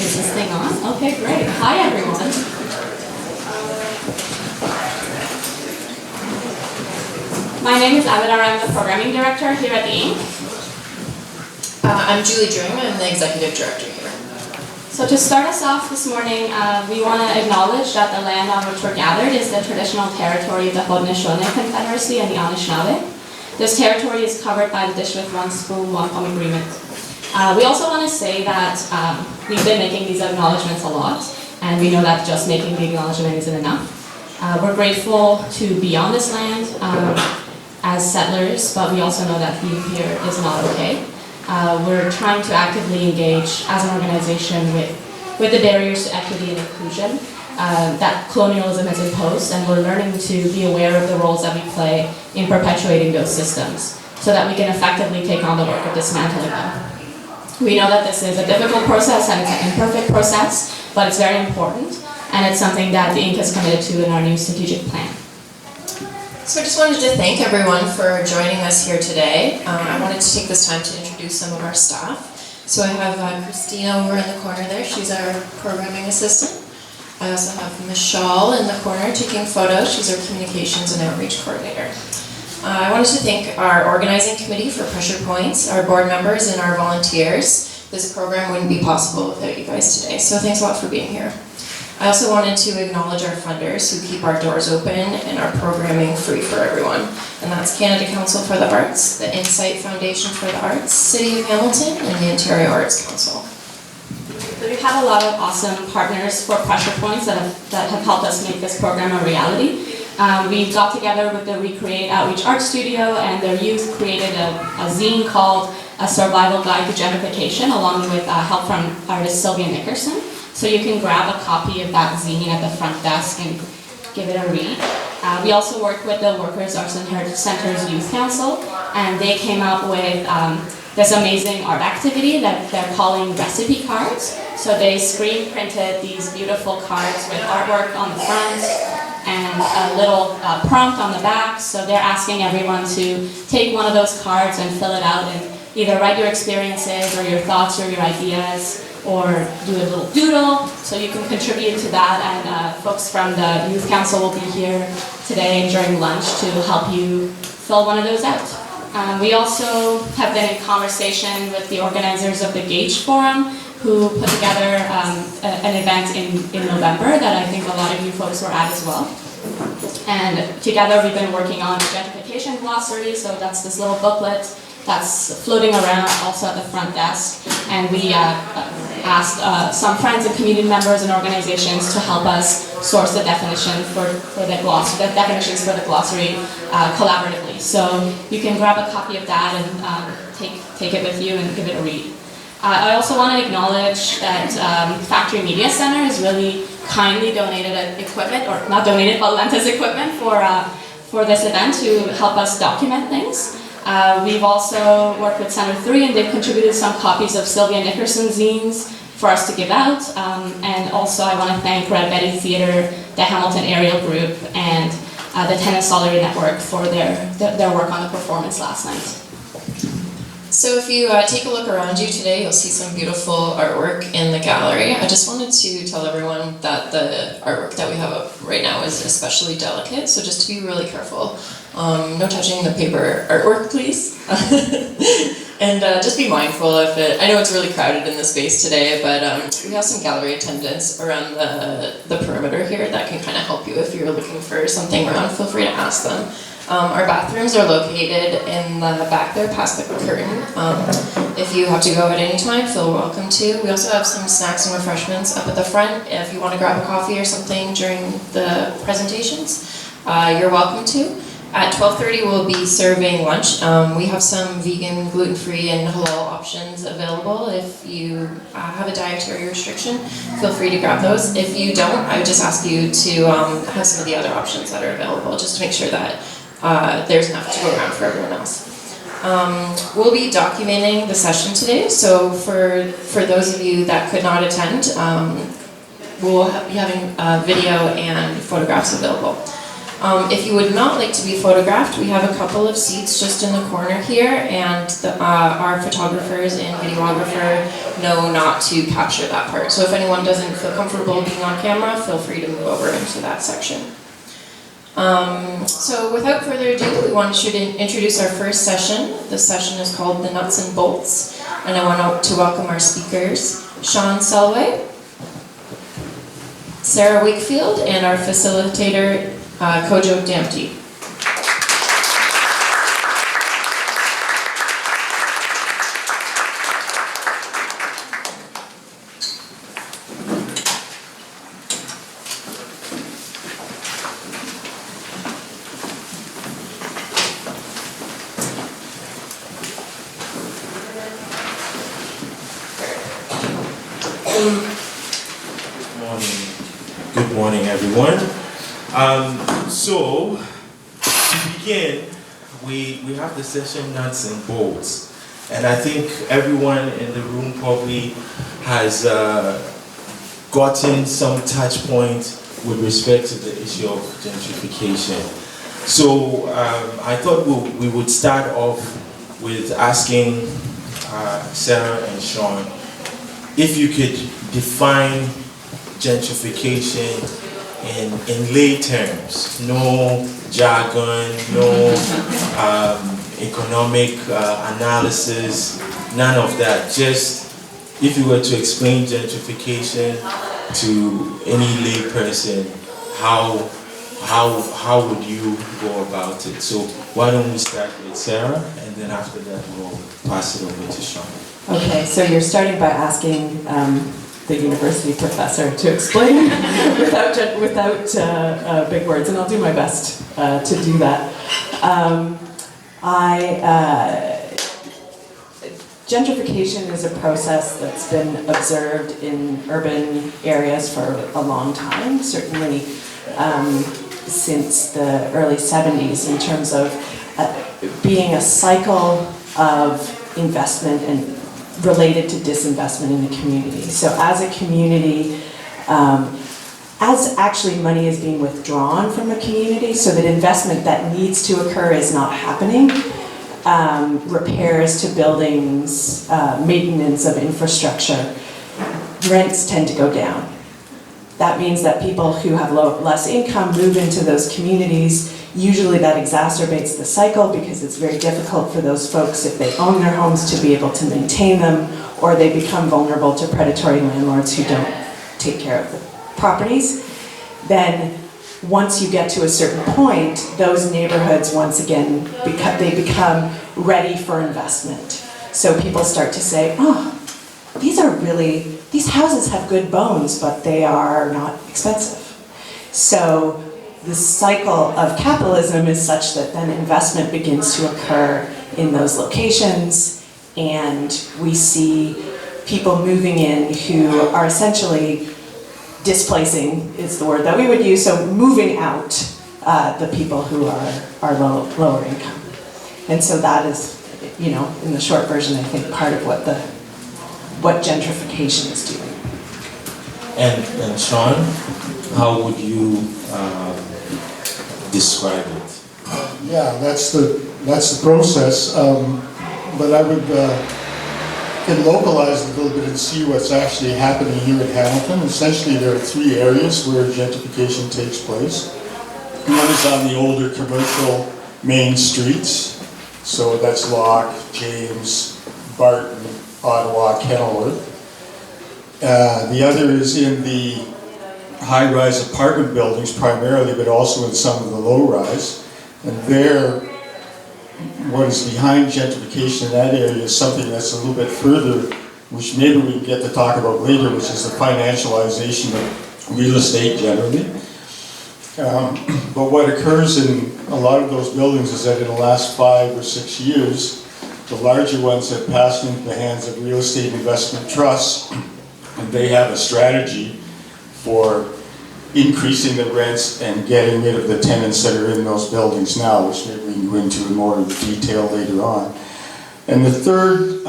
Is this thing on? Okay, great. Hi, everyone. My name is Avidar. I'm the programming director here at the Inc. I'm Julie Dring. I'm the executive director here. So to start us off this morning, we want to acknowledge that the land on which we're gathered is the traditional territory of the Haudenosaunee Confederacy and the Anishinaabe. This territory is covered by the Dish with One Spoon, One Palm Agreement. We also want to say that we've been making these acknowledgements a lot, and we know that just making the acknowledgement isn't enough. We're grateful to be on this land as settlers, but we also know that being here is not okay. We're trying to actively engage as an organization with the barriers to equity and inclusion that colonialism has imposed, and we're learning to be aware of the roles that we play in perpetuating those systems so that we can effectively take on the work of dismantling them. We know that this is a difficult process and it's an imperfect process, but it's very important, and it's something that the Inc. has committed to in our new strategic plan. So I just wanted to thank everyone for joining us here today. I wanted to take this time to introduce some of our staff. So I have Christina over in the corner there. She's our programming assistant. I also have Ms. Shawn in the corner taking photos. She's our communications and outreach coordinator. I wanted to thank our organizing committee for Pressure Points, our board members, and our volunteers. This program wouldn't be possible without you guys today, so thanks a lot for being here. I also wanted to acknowledge our funders who keep our doors open and our programming free for everyone. And that's Canada Council for the Arts, the Insight Foundation for the Arts, City of Hamilton, and the Ontario Arts Council. We've had a lot of awesome partners for Pressure Points that have helped us make this program a reality. We got together with the Recreate Outreach Art Studio, and their youth created a zine called A Survival Guide to Gentrification, along with help from artist Sylvia Nickerson. So you can grab a copy of that zine at the front desk and give it a read. We also work with the Workers' Arts and Heritage Center's Youth Council, and they came up with this amazing art activity that they're calling recipe cards. So they screen printed these beautiful cards with artwork on the front and a little prompt on the back. So they're asking everyone to take one of those cards and fill it out and either write your experiences or your thoughts or your ideas, or do a little doodle, so you can contribute to that, and folks from the Youth Council will be here today during lunch to help you fill one of those out. We also have been in conversation with the organizers of the Gage Forum, who put together an event in November that I think a lot of you folks were at as well. And together we've been working on the Gentrification glossary, so that's this little booklet that's floating around also at the front desk. And we asked some friends and community members and organizations to help us source the definition for the glossary, the definitions for the glossary collaboratively. So you can grab a copy of that and take it with you and give it a read. I also want to acknowledge that Factory Media Center has really kindly donated equipment, or not donated, but lent us equipment for this event to help us document things. We've also worked with Center 3, and they've contributed some copies of Sylvia Nickerson zines for us to give out. And also I want to thank Red Betty Theatre, the Hamilton Aerial Group, and the Tennis Solidarity Network for their work on the performance last night. So if you take a look around you today, you'll see some beautiful artwork in the gallery. I just wanted to tell everyone that the artwork that we have up right now is especially delicate, so just to be really careful. No touching the paper artwork, please. And just be mindful of it. I know it's really crowded in the space today, but we have some gallery attendants around the perimeter here that can kind of help you if you're looking for something around. Feel free to ask them. Our bathrooms are located in the back there, past the curtain. If you have to go at any time, feel welcome to. We also have some snacks and refreshments up at the front. If you want to grab a coffee or something during the presentations, you're welcome to. At 12:30, we'll be serving lunch. We have some vegan, gluten-free, and halal options available. If you have a dietary restriction, feel free to grab those. If you don't, I would just ask you to have some of the other options that are available, just to make sure that there's enough to go around for everyone else. We'll be documenting the session today, so for those of you that could not attend, we'll be having video and photographs available. If you would not like to be photographed, we have a couple of seats just in the corner here, and our photographers and videographer know not to capture that part. So if anyone doesn't feel comfortable being on camera, feel free to move over into that section. So without further ado, we want to introduce our first session. This session is called The Nuts and Bolts, and I want to welcome our speakers, Shawn Selway, Sarah Wakefield, and our facilitator, Kojo Damptey. Good morning, everyone. So, to begin, we have the session nuts and bolts. And I think everyone in the room probably has gotten some touch point with respect to the issue of gentrification. So, I thought we would start off with asking Sarah and Shawn if you could define gentrification in lay terms, no jargon, no economic analysis, none of that. Just if you were to explain gentrification to any lay person, how would you go about it? So why don't we start with Sarah, and then after that we'll pass it over to Shawn. Okay, so you're starting by asking the university professor to explain without big words, and I'll do my best to do that. Gentrification is a process that's been observed in urban areas for a long time, certainly since the early 70s, in terms of being a cycle of investment and related to disinvestment in the community. So as a community, as actually money is being withdrawn from a community, so that investment that needs to occur is not happening, repairs to buildings, maintenance of infrastructure, rents tend to go down. That means that people who have less income move into those communities. Usually that exacerbates the cycle because it's very difficult for those folks, if they own their homes, to be able to maintain them, or they become vulnerable to predatory landlords who don't take care of the properties. Then once you get to a certain point, those neighborhoods once again become ready for investment. So people start to say, oh, these houses have good bones, but they are not expensive. So the cycle of capitalism is such that then investment begins to occur in those locations, and we see people moving in who are essentially displacing, is the word that we would use, so moving out the people who are lower income. And so that is, in the short version, I think part of what gentrification is doing. And Shawn, how would you describe it? Yeah, that's the process. But I would can localize it a little bit and see what's actually happening here in Hamilton. Essentially, there are three areas where gentrification takes place. One is on the older commercial main streets. So that's Locke, James, Barton, Ottawa, Kenilworth. The other is in the high-rise apartment buildings primarily, but also in some of the low-rise. And there, what is behind gentrification in that area is something that's a little bit further, which maybe we can get to talk about later, which is the financialization of real estate generally. But what occurs in a lot of those buildings is that in the last 5 or 6 years, the larger ones have passed into the hands of real estate investment trusts, and they have a strategy for increasing the rents and getting rid of the tenants that are in those buildings now, which maybe we can go into in more detail later on. And the third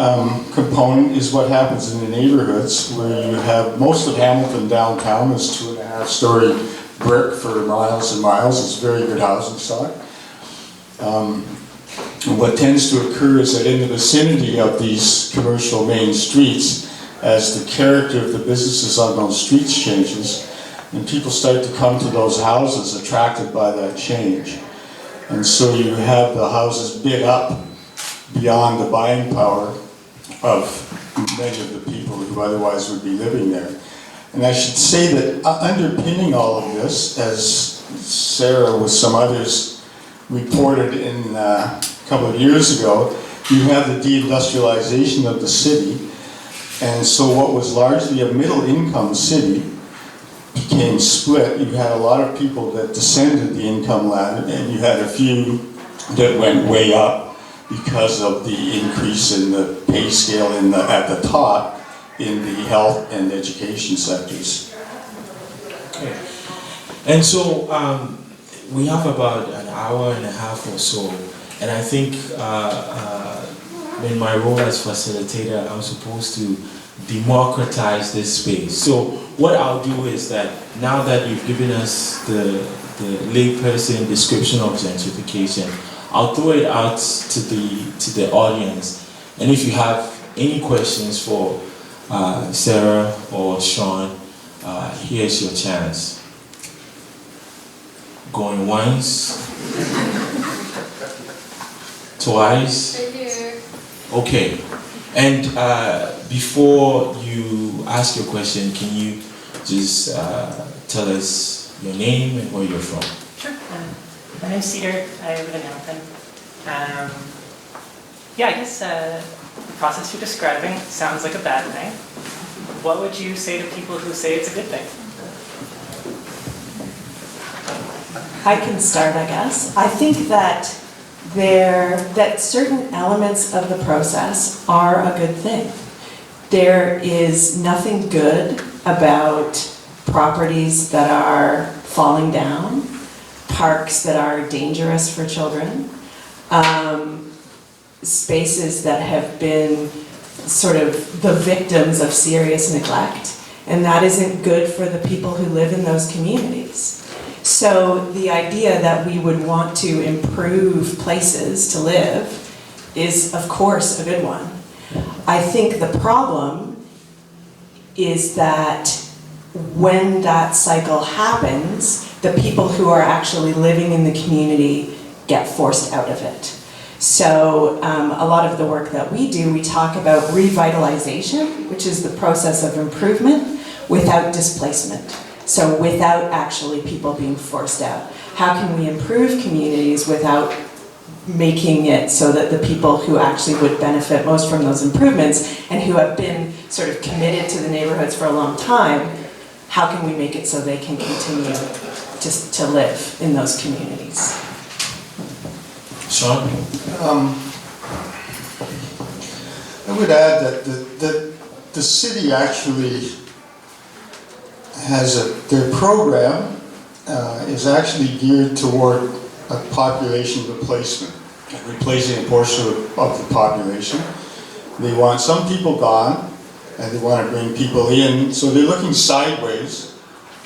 component is what happens in the neighborhoods, where you have most of Hamilton downtown is 2.5-story brick for miles and miles. It's very good housing stock. And what tends to occur is that in the vicinity of these commercial main streets, as the character of the businesses on those streets changes, and people start to come to those houses attracted by that change. And so you have the houses bid up beyond the buying power of many of the people who otherwise would be living there. And I should say that underpinning all of this, as Sarah with some others reported in a couple of years ago, you have the deindustrialization of the city. And so what was largely a middle-income city became split. You had a lot of people that descended the income ladder, and you had a few that went way up because of the increase in the pay scale at the top in the health and education sectors. Okay. And so we have about an hour and a half or so, and I think in my role as facilitator, I'm supposed to democratize this space. So what I'll do is that now that you've given us the layperson description of gentrification, I'll throw it out to the audience. And if you have any questions for Sarah or Shawn, here's your chance. Going once, twice. Right here. Okay. And before you ask your question, can you just tell us your name and where you're from? Sure. My name's Cedar. I live in Hamilton. Yeah, I guess the process you're describing sounds like a bad thing. What would you say to people who say it's a good thing? I can start, I guess. I think that certain elements of the process are a good thing. There is nothing good about properties that are falling down, parks that are dangerous for children, spaces that have been sort of the victims of serious neglect, and that isn't good for the people who live in those communities. So the idea that we would want to improve places to live is, of course, a good one. I think the problem is that when that cycle happens, the people who are actually living in the community get forced out of it. So a lot of the work that we do, we talk about revitalization, which is the process of improvement without displacement. So without actually people being forced out. How can we improve communities without making it so that the people who actually would benefit most from those improvements and who have been sort of committed to the neighborhoods for a long time, how can we make it so they can continue to live in those communities? Shawn? I would add that the city actually has their program is actually geared toward a population replacement, replacing a portion of the population. They want some people gone, and they want to bring people in. So they're looking sideways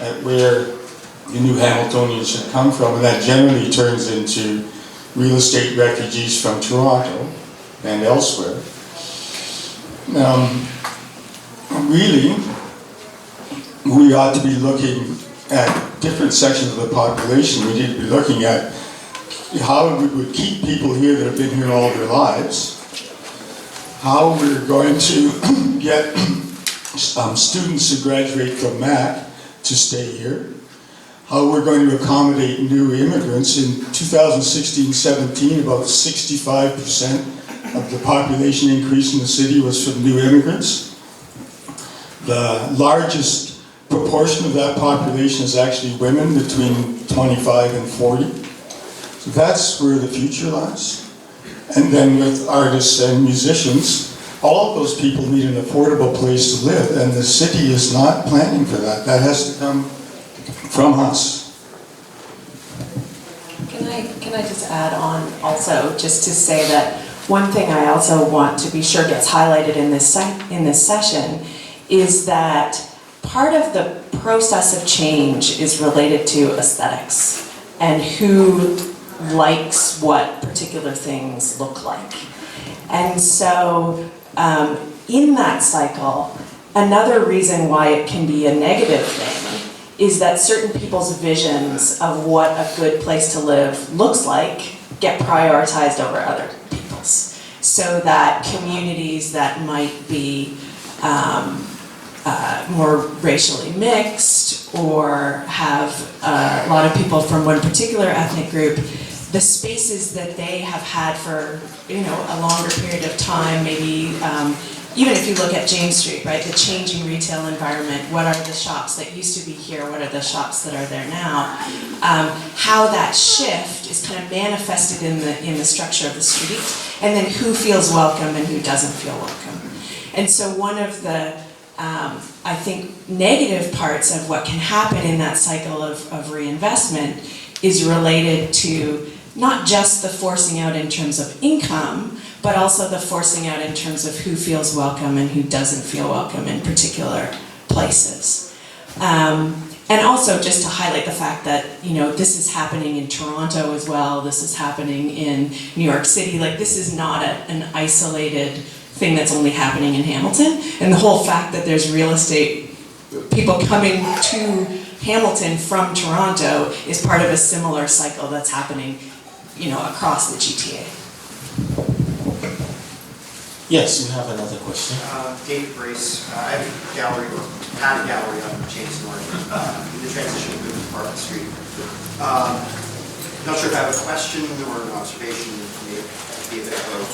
at where the new Hamiltonians should come from, and that generally turns into real estate refugees from Toronto and elsewhere. Really, we ought to be looking at different sections of the population. We need to be looking at how we would keep people here that have been here all their lives, how we're going to get students who graduate from MAC to stay here, how we're going to accommodate new immigrants. In 2016-17, about 65% of the population increase in the city was from new immigrants. The largest proportion of that population is actually women between 25 and 40. So that's where the future lies. And then with artists and musicians, all of those people need an affordable place to live, and the city is not planning for that. That has to come from us. Can I just add on also, just to say that one thing I also want to be sure gets highlighted in this session is that part of the process of change is related to aesthetics and who likes what particular things look like. And so in that cycle, another reason why it can be a negative thing is that certain people's visions of what a good place to live looks like get prioritized over other people's. So that communities that might be more racially mixed or have a lot of people from one particular ethnic group, the spaces that they have had for a longer period of time, maybe even if you look at James Street, right, the changing retail environment, what are the shops that used to be here, what are the shops that are there now, how that shift is kind of manifested in the structure of the street, and then who feels welcome and who doesn't feel welcome. And so one of the, I think, negative parts of what can happen in that cycle of reinvestment is related to not just the forcing out in terms of income, but also the forcing out in terms of who feels welcome and who doesn't feel welcome in particular places. And also just to highlight the fact that, this is happening in Toronto as well, this is happening in New York City, like this is not an isolated thing that's only happening in Hamilton. And the whole fact that there's real estate, people coming to Hamilton from Toronto is part of a similar cycle that's happening, across the GTA. Yes, we have another question. Dave Brace, I have a gallery, had a gallery on James North, in the transition to Park Street. Not sure if I have a question or an observation, maybe a bit of both.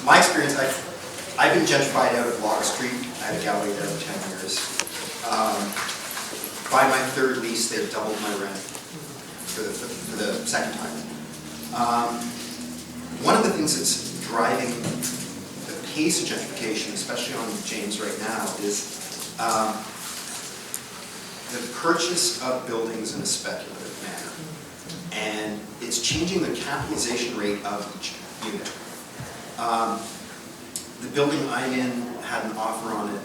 My experience, I've been gentrified out of Block Street. I had a gallery there for 10 years. By my third lease, they've doubled my rent for the second time. One of the things that's driving the pace of gentrification, especially on James right now, is the purchase of buildings in a speculative manner. And it's changing the capitalization rate of each unit. The building I'm in had an offer on it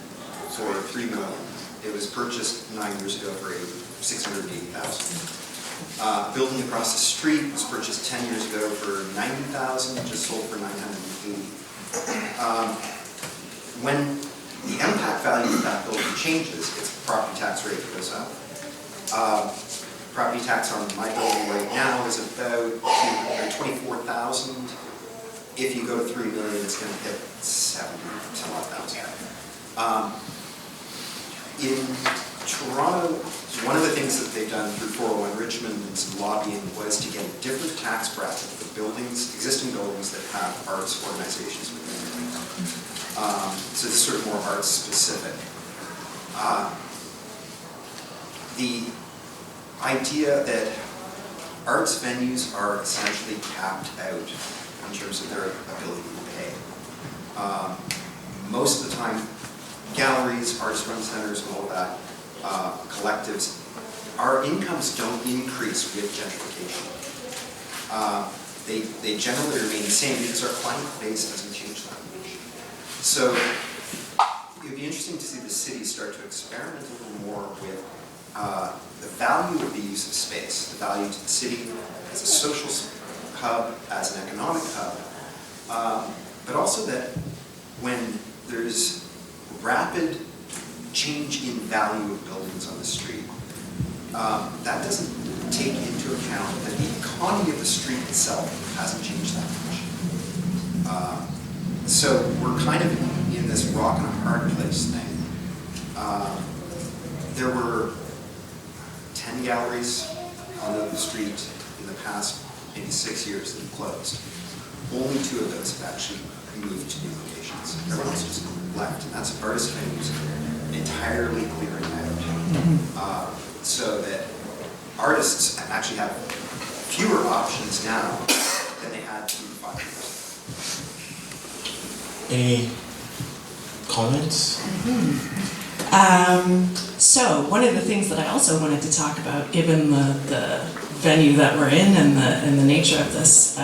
for $3 million. It was purchased 9 years ago for $680,000. Building across the street was purchased 10 years ago for $90,000, just sold for $980,000. When the impact value of that building changes, its property tax rate goes up. Property tax on my building right now is about $24,000. If you go to $3 million, it's going to hit 70,000. In Toronto, one of the things that they've done through 401 Richmond and some lobbying was to get a different tax bracket for buildings, existing buildings that have arts organizations within them. So this is sort of more arts specific. The idea that arts venues are essentially capped out in terms of their ability to pay. Most of the time, galleries, arts run centers, and all that, collectives, our incomes don't increase with gentrification. They generally remain the same because our client base doesn't change that much. So it would be interesting to see the city start to experiment a little more with the value of the use of space, the value to the city as a social hub, as an economic hub, but also that when there's rapid change in value of buildings on the street, that doesn't take into account that the economy of the street itself hasn't changed that much. So we're kind of in this rock and a hard place thing. There were 10 galleries on the street in the past maybe 6 years that have closed. Only 2 of those have actually moved to new locations. Everyone else just left, and that's artist venues entirely clearing out. So that artists actually have fewer options now than they had 2 to 5 years ago. Any comments? So one of the things that I also wanted to talk about, given the venue that we're in and the nature of this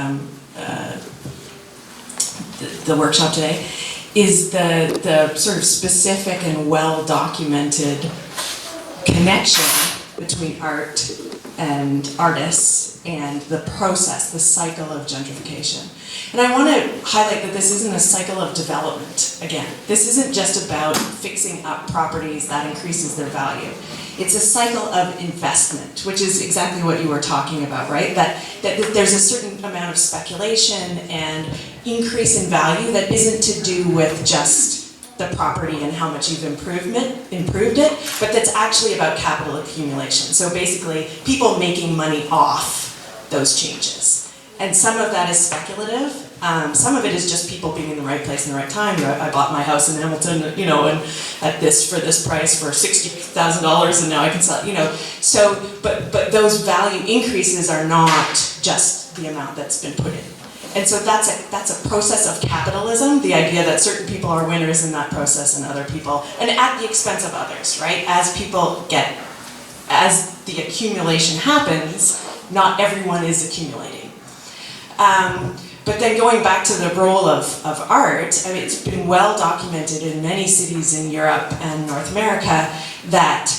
the workshop today, is the sort of specific and well-documented connection between art and artists and the process, the cycle of gentrification. And I want to highlight that this isn't a cycle of development, again. This isn't just about fixing up properties that increases their value. It's a cycle of investment, which is exactly what you were talking about, right? That there's a certain amount of speculation and increase in value that isn't to do with just the property and how much you've improved it, but that's actually about capital accumulation. So basically, people making money off those changes. And some of that is speculative. Some of it is just people being in the right place in the right time. I bought my house in Hamilton, and at this price for $60,000, and now I can sell it, So, but those value increases are not just the amount that's been put in. And so that's a process of capitalism, the idea that certain people are winners in that process and other people, and at the expense of others, right? As the accumulation happens, not everyone is accumulating. But then going back to the role of art, I mean, it's been well documented in many cities in Europe and North America that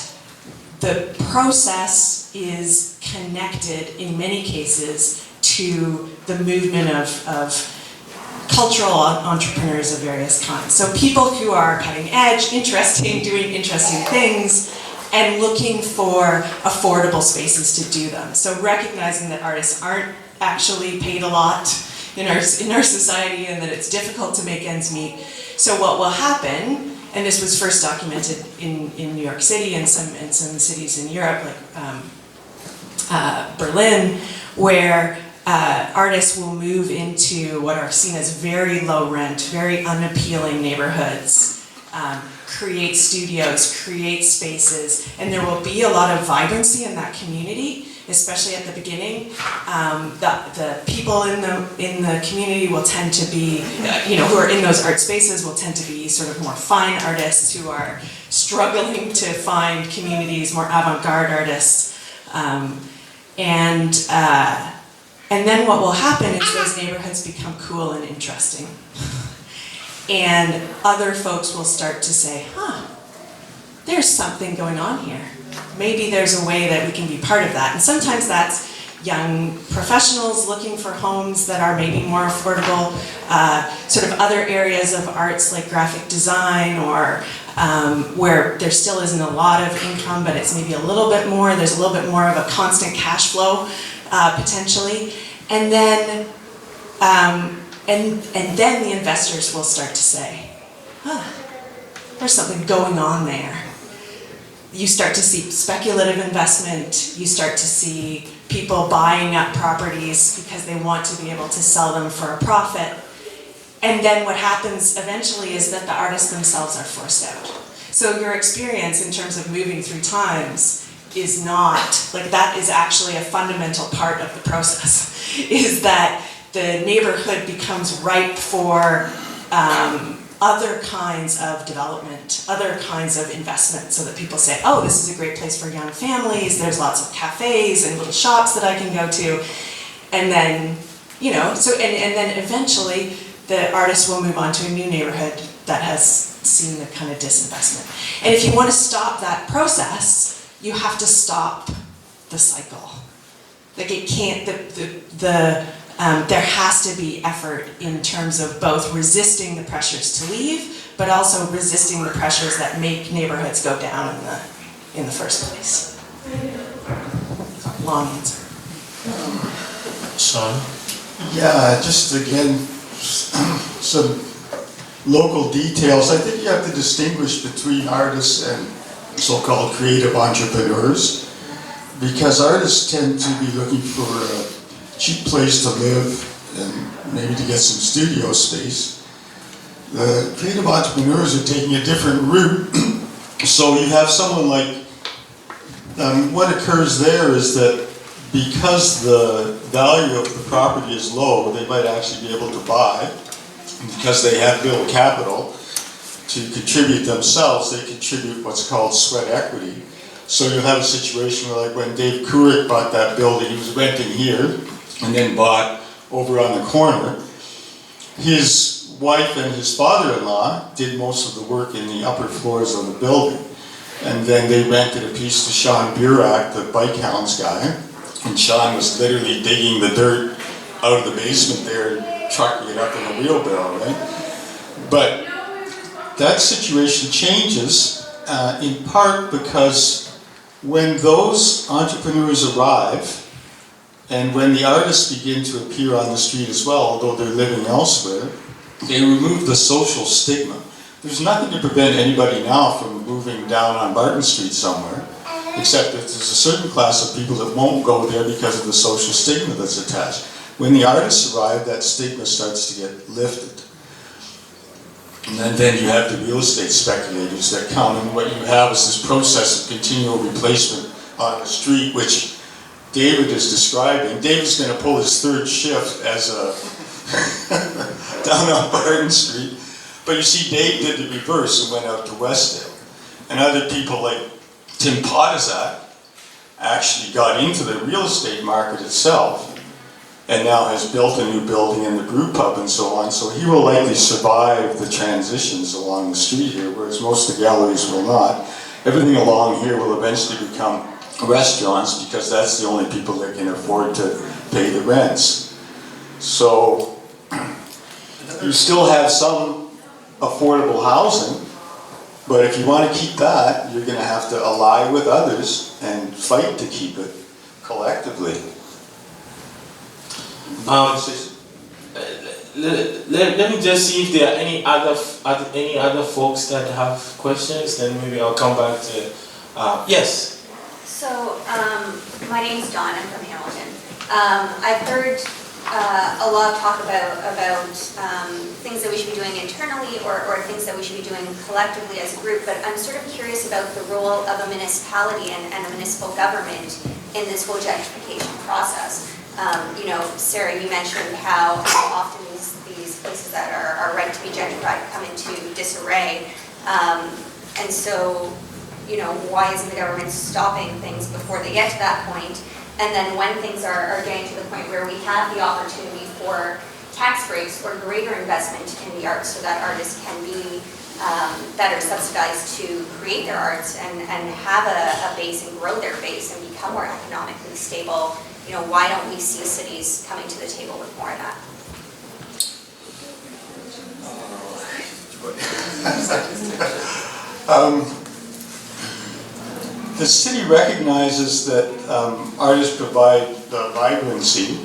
the process is connected in many cases to the movement of cultural entrepreneurs of various kinds. So people who are cutting edge, doing interesting things, and looking for affordable spaces to do them. So recognizing that artists aren't actually paid a lot in our society and that it's difficult to make ends meet. So what will happen, and this was first documented in New York City and some cities in Europe, like Berlin, where artists will move into what are seen as very low rent, very unappealing neighborhoods, create studios, create spaces, and there will be a lot of vibrancy in that community, especially at the beginning. The people in the community will tend to be, who are in those art spaces will tend to be sort of more fine artists who are struggling to find communities, more avant-garde artists, and then what will happen is those neighborhoods become cool and interesting. And other folks will start to say, there's something going on here. Maybe there's a way that we can be part of that. And sometimes that's young professionals looking for homes that are maybe more affordable, sort of other areas of arts like graphic design or where there still isn't a lot of income, but it's maybe a little bit more. There's a little bit more of a constant cash flow potentially. And then the investors will start to say, there's something going on there. You start to see speculative investment. You start to see people buying up properties because they want to be able to sell them for a profit. And then what happens eventually is that the artists themselves are forced out. So your experience in terms of moving through times is not, like that is actually a fundamental part of the process, is that the neighborhood becomes ripe for other kinds of development, other kinds of investment, so that people say, oh, this is a great place for young families, there's lots of cafes and little shops that I can go to, and then, and then eventually the artist will move on to a new neighborhood that has seen the kind of disinvestment. And if you want to stop that process, you have to stop the cycle. Like it can't, there has to be effort in terms of both resisting the pressures to leave, but also resisting the pressures that make neighborhoods go down in the first place. Long answer. Shawn? Yeah, just again, some local details. I think you have to distinguish between artists and so-called creative entrepreneurs, because artists tend to be looking for a cheap place to live and maybe to get some studio space. The creative entrepreneurs are taking a different route. So you have someone like, what occurs there is that because the value of the property is low, they might actually be able to buy, because they have little capital to contribute themselves, they contribute what's called sweat equity. So you'll have a situation where, like when Dave Couric bought that building, he was renting here and then bought over on the corner. His wife and his father-in-law did most of the work in the upper floors of the building. And then they rented a piece to Shawn, the bike hounds guy. And Shawn was literally digging the dirt out of the basement there and trucking it up in a wheelbarrow, right? But that situation changes in part because when those entrepreneurs arrive and when the artists begin to appear on the street as well, although they're living elsewhere, they remove the social stigma. There's nothing to prevent anybody now from moving down on Barton Street somewhere, except that there's a certain class of people that won't go there because of the social stigma that's attached. When the artists arrive, that stigma starts to get lifted. And then you have the real estate speculators that come, and what you have is this process of continual replacement on the street, which David is describing. David's going to pull his third shift as a down on Barton Street. But you see, Dave did the reverse and went out to Westdale. And other people like Tim Potazak actually got into the real estate market itself and now has built a new building in the brew pub and so on. So he will likely survive the transitions along the street here, whereas most of the galleries will not. Everything along here will eventually become restaurants because that's the only people that can afford to pay the rents. So you still have some affordable housing, but if you want to keep that, you're going to have to ally with others and fight to keep it collectively. Let me just see if there are any other folks that have questions. Then maybe I'll come back to yes. So my name is Dawn. I'm from Hamilton. I've heard a lot of talk about things that we should be doing internally or things that we should be doing collectively as a group, but I'm sort of curious about the role of a municipality and a municipal government in this whole gentrification process. You know, Sarah, you mentioned how often these places that are right to be gentrified come into disarray. And so, you know, why isn't the government stopping things before they get to that point? And then when things are getting to the point where we have the opportunity for tax breaks or greater investment in the arts so that artists can be better subsidized to create their arts and have a base and grow their base and become more economically stable, you know, why don't we see cities coming to the table with more of that? The city recognizes that artists provide the vibrancy,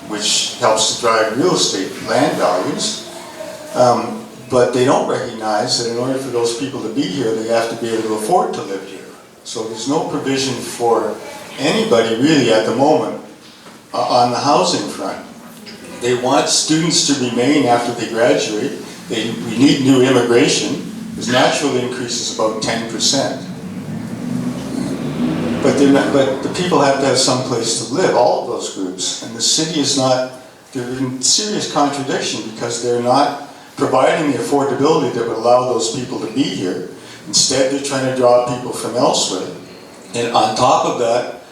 which helps to drive real estate land values, but they don't recognize that in order for those people to be here, they have to be able to afford to live here. So there's no provision for anybody really at the moment on the housing front. They want students to remain after they graduate. We need new immigration. His natural increase is about 10%. But the people have to have some place to live, all of those groups. And the city is not, they're in serious contradiction because they're not providing the affordability that would allow those people to be here. Instead, they're trying to draw people from elsewhere. And on top of that,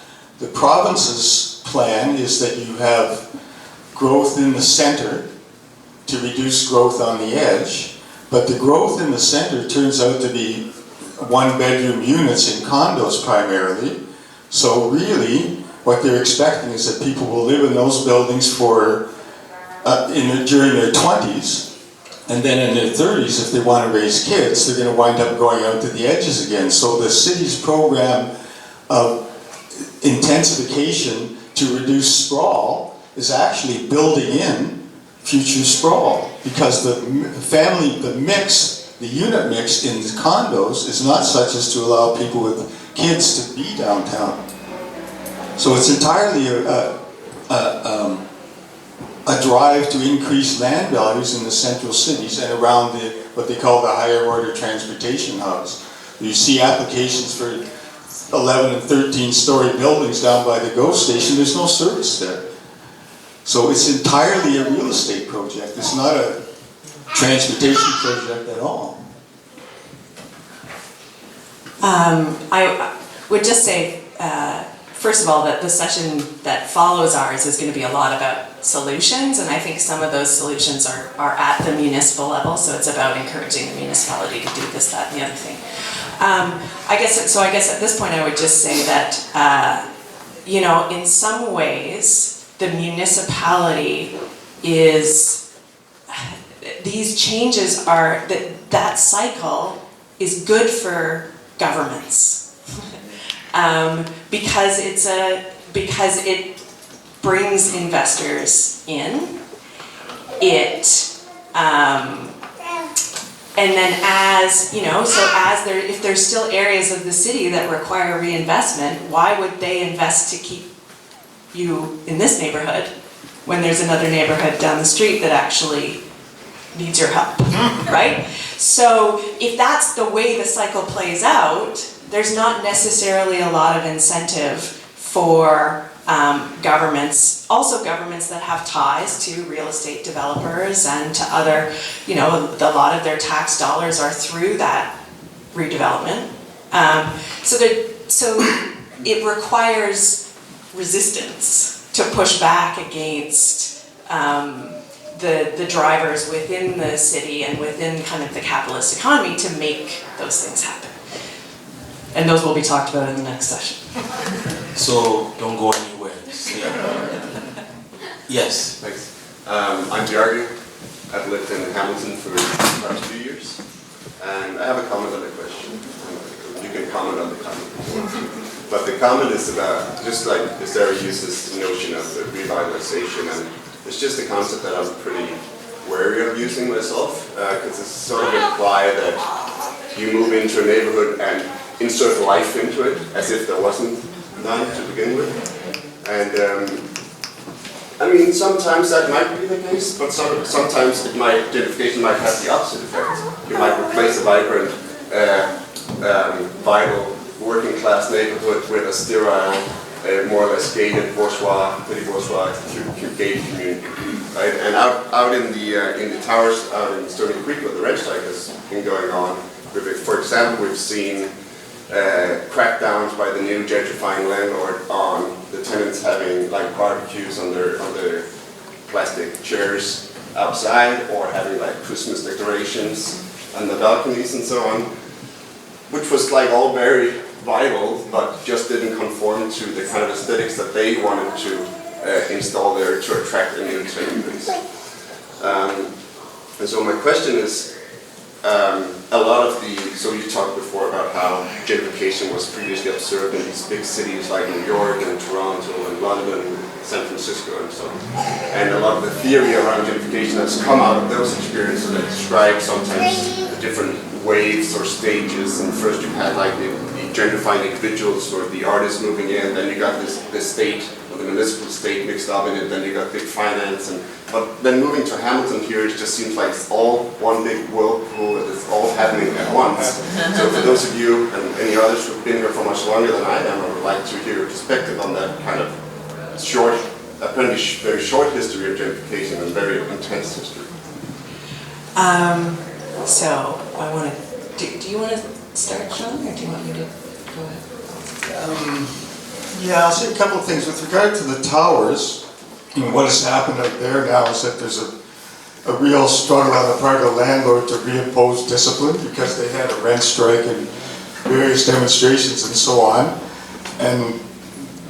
the province's plan is that you have growth in the center to reduce growth on the edge. But the growth in the center turns out to be one-bedroom units in condos primarily. So really, what they're expecting is that people will live in those buildings for during their 20s, and then in their 30s, if they want to raise kids, they're going to wind up going out to the edges again. So the city's program of intensification to reduce sprawl is actually building in future sprawl, because the unit mix in the condos is not such as to allow people with kids to be downtown. So it's entirely a drive to increase land values in the central cities and around what they call the higher order transportation hubs. You see applications for 11 and 13-story buildings down by the GO station. There's no service there. So it's entirely a real estate project. It's not a transportation project at all. I would just say, first of all, that the session that follows ours is going to be a lot about solutions, and I think some of those solutions are at the municipal level, so it's about encouraging the municipality to do this, that, and the other thing. I guess at this point I would just say that, you know, in some ways, the municipality is, these changes are, that cycle is good for governments. Because it brings investors in, and then as, you know, so if there's still areas of the city that require reinvestment, why would they invest to keep you in this neighborhood when there's another neighborhood down the street that actually needs your help, right? So if that's the way the cycle plays out, there's not necessarily a lot of incentive for governments, also governments that have ties to real estate developers and to other, you know, a lot of their tax dollars are through that redevelopment. So it requires resistance to push back against the drivers within the city and within kind of the capitalist economy to make those things happen. And those will be talked about in the next session. So don't go anywhere. Yes. Thanks. I'm Diargo. I've lived in Hamilton for about 2 years. And I have a comment on the question. You can comment on the comment. But the comment is about, just like Sarah used this notion of the revitalization, and it's just a concept that I'm pretty wary of using myself, because it's sort of imply that you move into a neighborhood and insert life into it, as if there wasn't none to begin with. And I mean, sometimes that might be the case, but sometimes gentrification might have the opposite effect. You might replace a vibrant, vital, working class neighborhood with a sterile, more or less gated bourgeois, petit bourgeois, gated community. Right? And out in the towers, out in Stony Creek, where the rent strike has been going on, for example, we've seen crackdowns by the new gentrifying landlord on the tenants having like barbecues on their plastic chairs outside, or having like Christmas decorations on the balconies and so on, which was like all very vital, but just didn't conform to the kind of aesthetics that they wanted to install there to attract a new tenant base. And so my question is, a lot of so you talked before about how gentrification was previously observed in these big cities like New York and Toronto and London, San Francisco and so on. And a lot of the theory around gentrification has come out of those experiences that describe sometimes the different waves or stages. And first you had like the gentrifying individuals or the artists moving in, then you got this state, or the municipal state mixed up in it, then you got big finance. But then moving to Hamilton here, it just seems like it's all one big whirlpool and it's all happening at once. So for those of you and any others who've been here for much longer than I am, I would like to hear your perspective on that kind of short, apparently very short history of gentrification and very intense history. So I want to, do you want to start, Shawn, or do you want me to go ahead? Yeah, I'll say a couple of things. With regard to the towers, what has happened out there now is that there's a real struggle on the part of the landlord to reimpose discipline, because they had a rent strike and various demonstrations and so on. And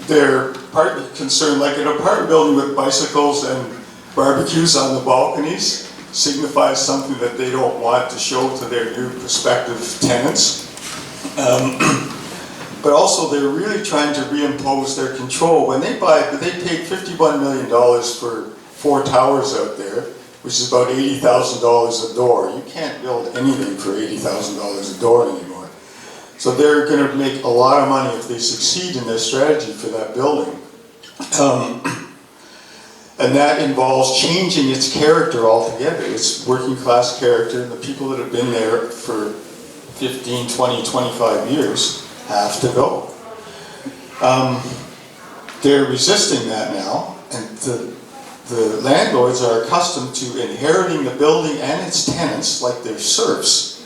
they're partly concerned, like an apartment building with bicycles and barbecues on the balconies signifies something that they don't want to show to their new prospective tenants. But also they're really trying to reimpose their control. When they paid $51 million for 4 towers out there, which is about $80,000 a door. You can't build anything for $80,000 a door anymore. So they're going to make a lot of money if they succeed in their strategy for that building. And that involves changing its character altogether, its working class character, and the people that have been there for 15, 20, 25 years have to go. They're resisting that now, and the landlords are accustomed to inheriting the building and its tenants like they're serfs.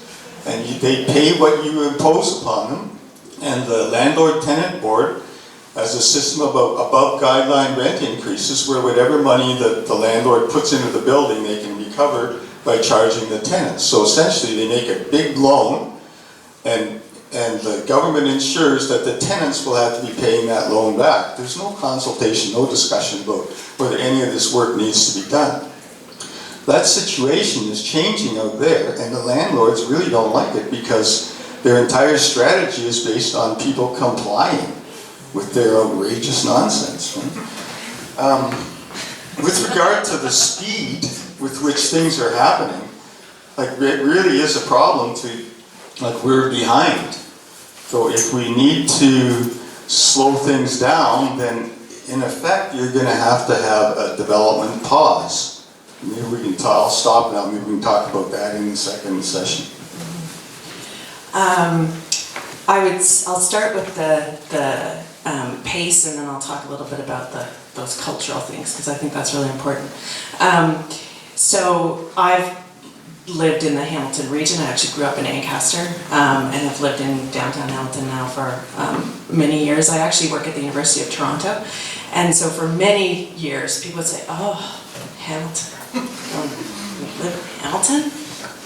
And they pay what you impose upon them, and the landlord-tenant board has a system of above guideline rent increases where whatever money that the landlord puts into the building they can recover by charging the tenants. So essentially they make a big loan and and the government ensures that the tenants will have to be paying that loan back. There's no consultation, no discussion about whether any of this work needs to be done. That situation is changing out there, and the landlords really don't like it because their entire strategy is based on people complying with their outrageous nonsense. Right? With regard to the speed with which things are happening, like it really is a problem to, like we're behind. So if we need to slow things down, then in effect you're going to have a development pause. Maybe we can I'll stop now, maybe we can talk about that in the second session. I'll start with the pace, and then I'll talk a little bit about those cultural things, because I think that's really important. So I've lived in the Hamilton region. I actually grew up in Ancaster, and have lived in downtown Hamilton now for many years. I actually work at the University of Toronto, and so for many years people would say, oh, Hamilton, you live in Hamilton?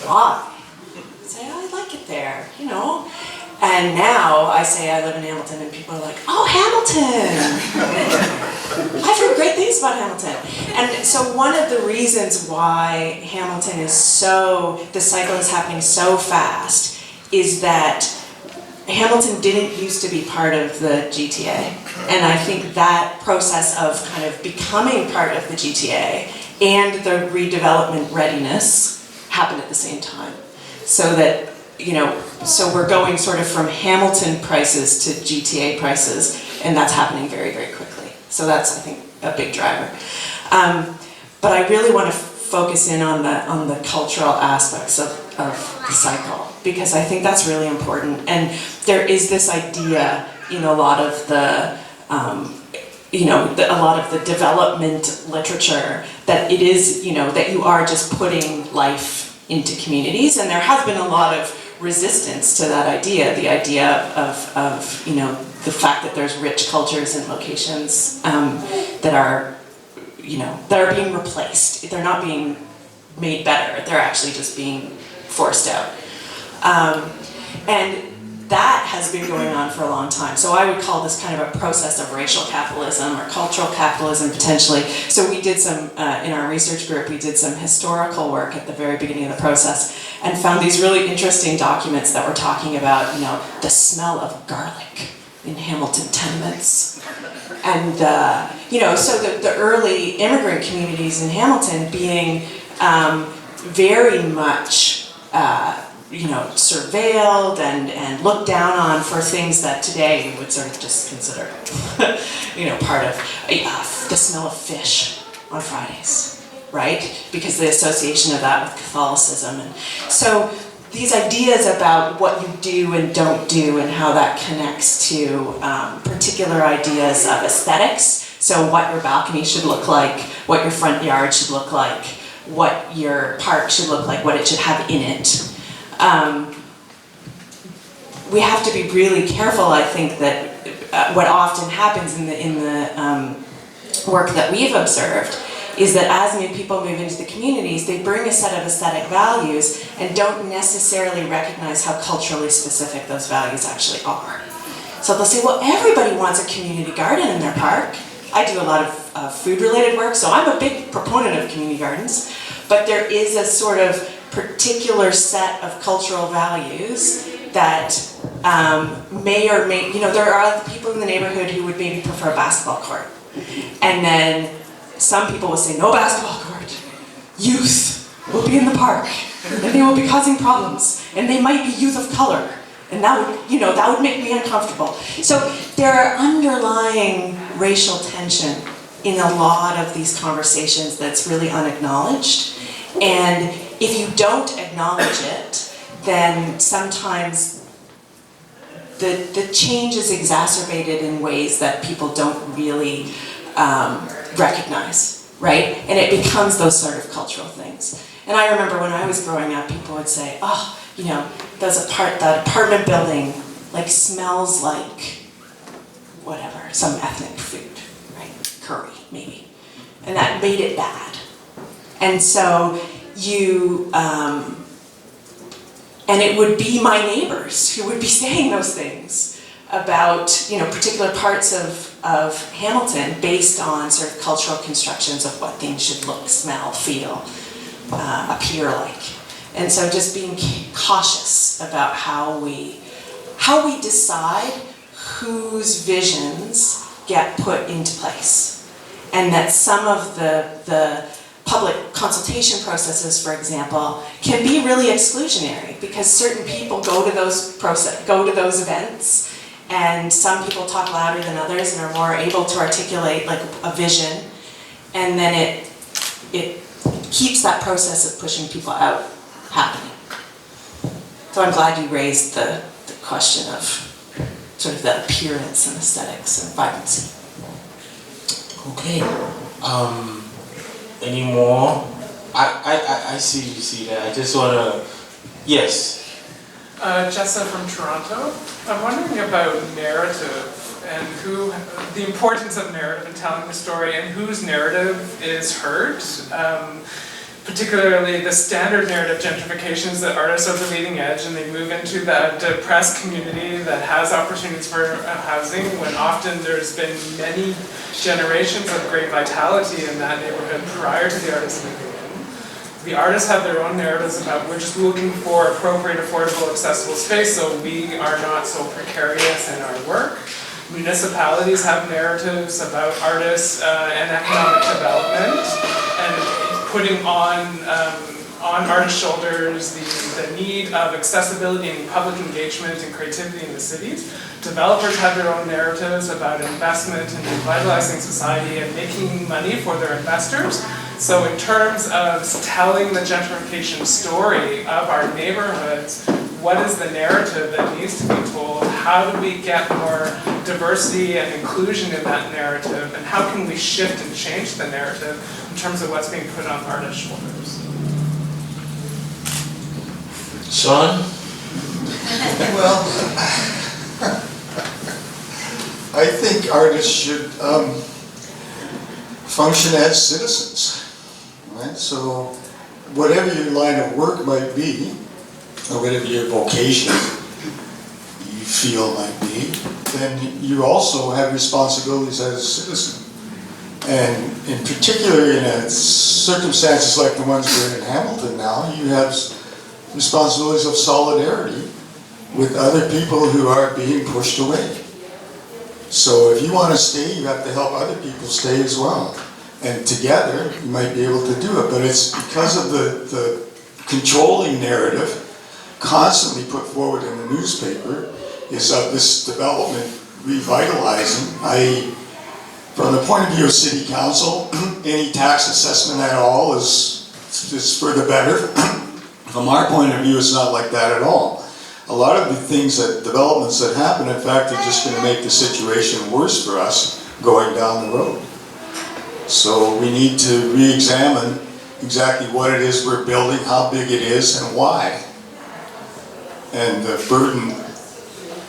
Why? I'd say, oh, I like it there, you know. And now I say I live in Hamilton and people are like, oh, Hamilton! I've heard great things about Hamilton. And so one of the reasons why Hamilton is the cycle is happening so fast is that Hamilton didn't used to be part of the GTA. And I think that process of kind of becoming part of the GTA and the redevelopment readiness happened at the same time. So that, you know, so we're going sort of from Hamilton prices to GTA prices, and that's happening very, very quickly. So that's, I think, a big driver. But I really want to focus in on the cultural aspects of the cycle, because I think that's really important. And there is this idea in a lot of the a lot of the development literature that it is, you know, that you are just putting life into communities, and there has been a lot of resistance to that idea, the idea of you know, the fact that there's rich cultures and locations that are, you know, that are being replaced. They're not being made better, they're actually just being forced out. And that has been going on for a long time. So I would call this kind of a process of racial capitalism or cultural capitalism, potentially. So we did some, in our research group, we did some historical work at the very beginning of the process and found these really interesting documents that were talking about, you know, the smell of garlic in Hamilton tenements. And, you know, so the early immigrant communities in Hamilton being very much, you know, surveilled and looked down on for things that today we would sort of just consider, you know, part of the smell of fish on Fridays, right? Because the association of that with Catholicism. And so these ideas about what you do and don't do and how that connects to particular ideas of aesthetics. So what your balcony should look like, what your front yard should look like, what your park should look like, what it should have in it. We have to be really careful, I think, that what often happens in the work that we've observed is that as new people move into the communities, they bring a set of aesthetic values and don't necessarily recognize how culturally specific those values actually are. So they'll say, well, everybody wants a community garden in their park. I do a lot of food-related work, so I'm a big proponent of community gardens, but there is a sort of particular set of cultural values that may or may, you know, there are other people in the neighborhood who would maybe prefer a basketball court. And then some people will say, no basketball court. Youth will be in the park, and they will be causing problems, and they might be youth of color, and that would, you know, that would make me uncomfortable. So there are underlying racial tension in a lot of these conversations that's really unacknowledged. And if you don't acknowledge it, then sometimes the change is exacerbated in ways that people don't really recognize, right? And it becomes those sort of cultural things. And I remember when I was growing up, people would say, oh, you know, that apartment building like smells like whatever, some ethnic food, right? Curry, maybe. And that made it bad. And so you And it would be my neighbors who would be saying those things about, particular parts of Hamilton based on sort of cultural constructions of what things should look, smell, feel, appear like. And so just being cautious about how we decide whose visions get put into place. And that some of the public consultation processes, for example, can be really exclusionary because certain people go to those events, and some people talk louder than others and are more able to articulate like a vision, and then it keeps that process of pushing people out happening. So I'm glad you raised the question of sort of the appearance and aesthetics and vibrancy. Okay. Any more? I see that. I just wanna. Yes. Jessa from Toronto. I'm wondering about narrative and the importance of narrative in telling the story and whose narrative is heard. Particularly the standard narrative gentrifications that artists are the leading edge and they move into that depressed community that has opportunities for housing when often there's been many generations of great vitality in that neighborhood prior to the artists moving in. The artists have their own narratives about we're just looking for appropriate, affordable, accessible space so we are not so precarious in our work. Municipalities have narratives about artists and economic development and putting on artists' shoulders the need of accessibility and public engagement and creativity in the cities. Developers have their own narratives about investment and revitalizing society and making money for their investors. So in terms of telling the gentrification story of our neighborhoods, what is the narrative that needs to be told? How do we get more diversity and inclusion in that narrative? And how can we shift and change the narrative in terms of what's being put on artists' shoulders? Shawn? Well, I think artists should function as citizens, right? So whatever your line of work might be, or whatever your vocation you feel might be, then you also have responsibilities as a citizen. And in particular, in circumstances like the ones we're in Hamilton now, you have responsibilities of solidarity with other people who are being pushed away. So if you want to stay, you have to help other people stay as well. And together, you might be able to do it. But it's because of the controlling narrative constantly put forward in the newspaper is of this development revitalizing, i.e., from the point of view of city council, any tax assessment at all is for the better. From our point of view, it's not like that at all. A lot of the developments that happen, in fact, are just going to make the situation worse for us going down the road. So we need to re-examine exactly what it is we're building, how big it is, and why. And the burden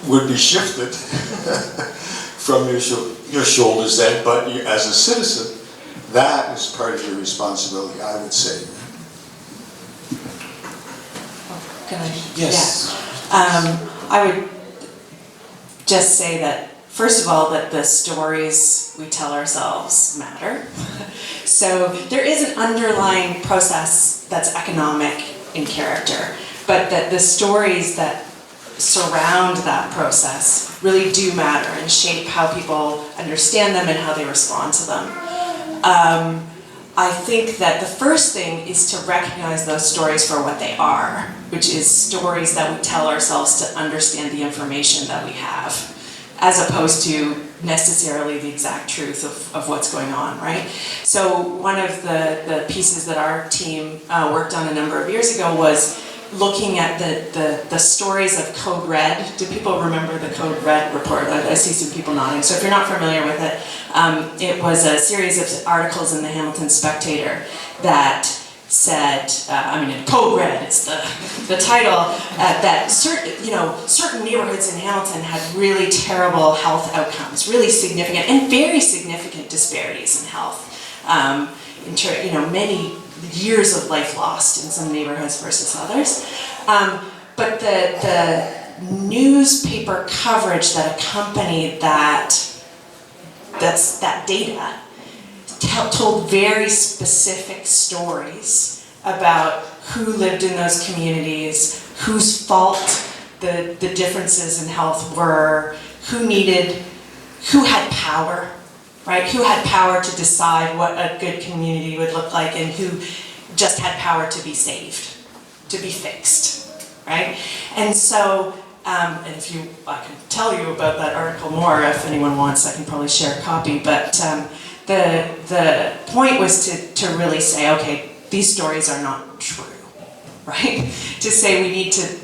would be shifted from your shoulders then, but you, as a citizen, that is part of your responsibility, I would say. Can I? Yes. Yeah. I would just say that, first of all, that the stories we tell ourselves matter. So there is an underlying process that's economic in character, but that the stories that surround that process really do matter and shape how people understand them and how they respond to them. I think that the first thing is to recognize those stories for what they are, which is stories that we tell ourselves to understand the information that we have, as opposed to necessarily the exact truth of what's going on, right? So one of the pieces that our team worked on a number of years ago was looking at the stories of Code Red. Do people remember the Code Red report? I see some people nodding. So if you're not familiar with it, it was a series of articles in the Hamilton Spectator that said, Code Red, it's the title, that certain neighborhoods in Hamilton had really terrible health outcomes, really significant and very significant disparities in health. Many years of life lost in some neighborhoods versus others. but the newspaper coverage that accompanied that data told very specific stories about who lived in those communities, whose fault the differences in health were, who had power, right? Who had power to decide what a good community would look like, and who just had power to be saved, to be fixed, right? And so, and I can tell you about that article more if anyone wants. I can probably share a copy. But the point was to really say, okay, these stories are not true, right? To say we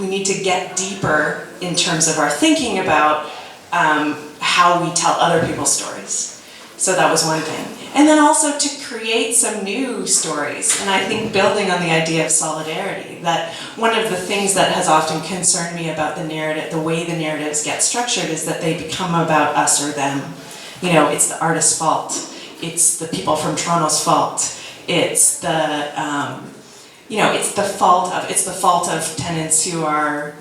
need to get deeper in terms of our thinking about how we tell other people's stories. So that was one thing. And then also to create some new stories. And I think building on the idea of solidarity, that one of the things that has often concerned me about the narrative, the way the narratives get structured, is that they become about us or them. You know, it's the artist's fault. It's the people from Toronto's fault. It's the, it's the fault of tenants who are,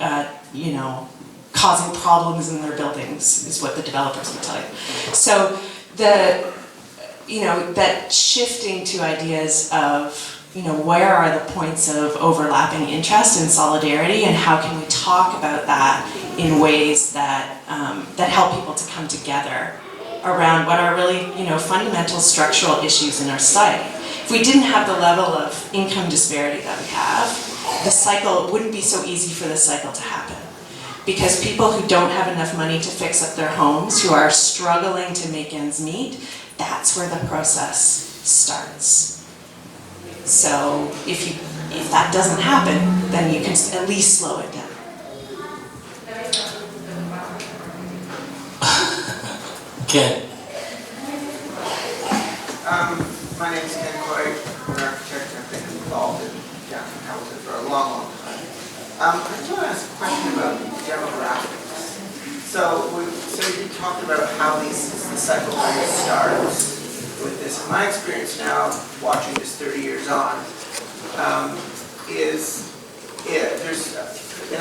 causing problems in their buildings, is what the developers would tell you. So that shifting to ideas of, where are the points of overlapping interest and solidarity, and how can we talk about that in ways that that help people to come together around what are really, fundamental structural issues in our society. If we didn't have the level of income disparity that we have, it wouldn't be so easy for the cycle to happen. Because people who don't have enough money to fix up their homes, who are struggling to make ends meet, that's where the process starts. So if that doesn't happen, then you can at least slow it down. Ken. My name is Ken Coy. I'm an architect. I've been involved in downtown Hamilton for a long, long time. I just want to ask a question about demographics. So you talked about how the cycle kind of starts with this. In my experience now, watching this 30 years on, and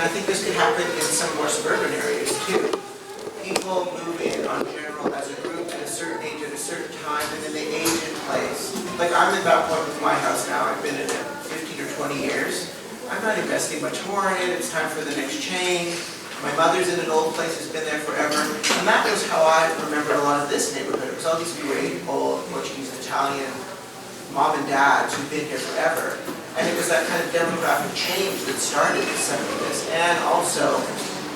I think this could happen in some more suburban areas too. People move in on general as a group at a certain age at a certain time, and then they age in place. Like I'm at that point with my house now. I've been in it 15 or 20 years. I'm not investing much more in it. It's time for the next change. My mother's in an old place, has been there forever. And that was how I remembered a lot of this neighborhood. It was all these great old Portuguese and Italian mom and dads who've been here forever. And it was that kind of demographic change that started some of this, and also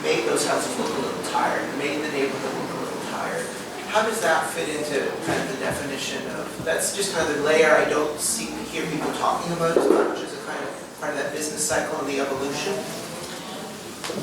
made those houses look a little tired, made the neighborhood look a little tired. How does that fit into kind of the definition of, that's just another layer I don't hear people talking about as much as a kind of part of that business cycle and the evolution?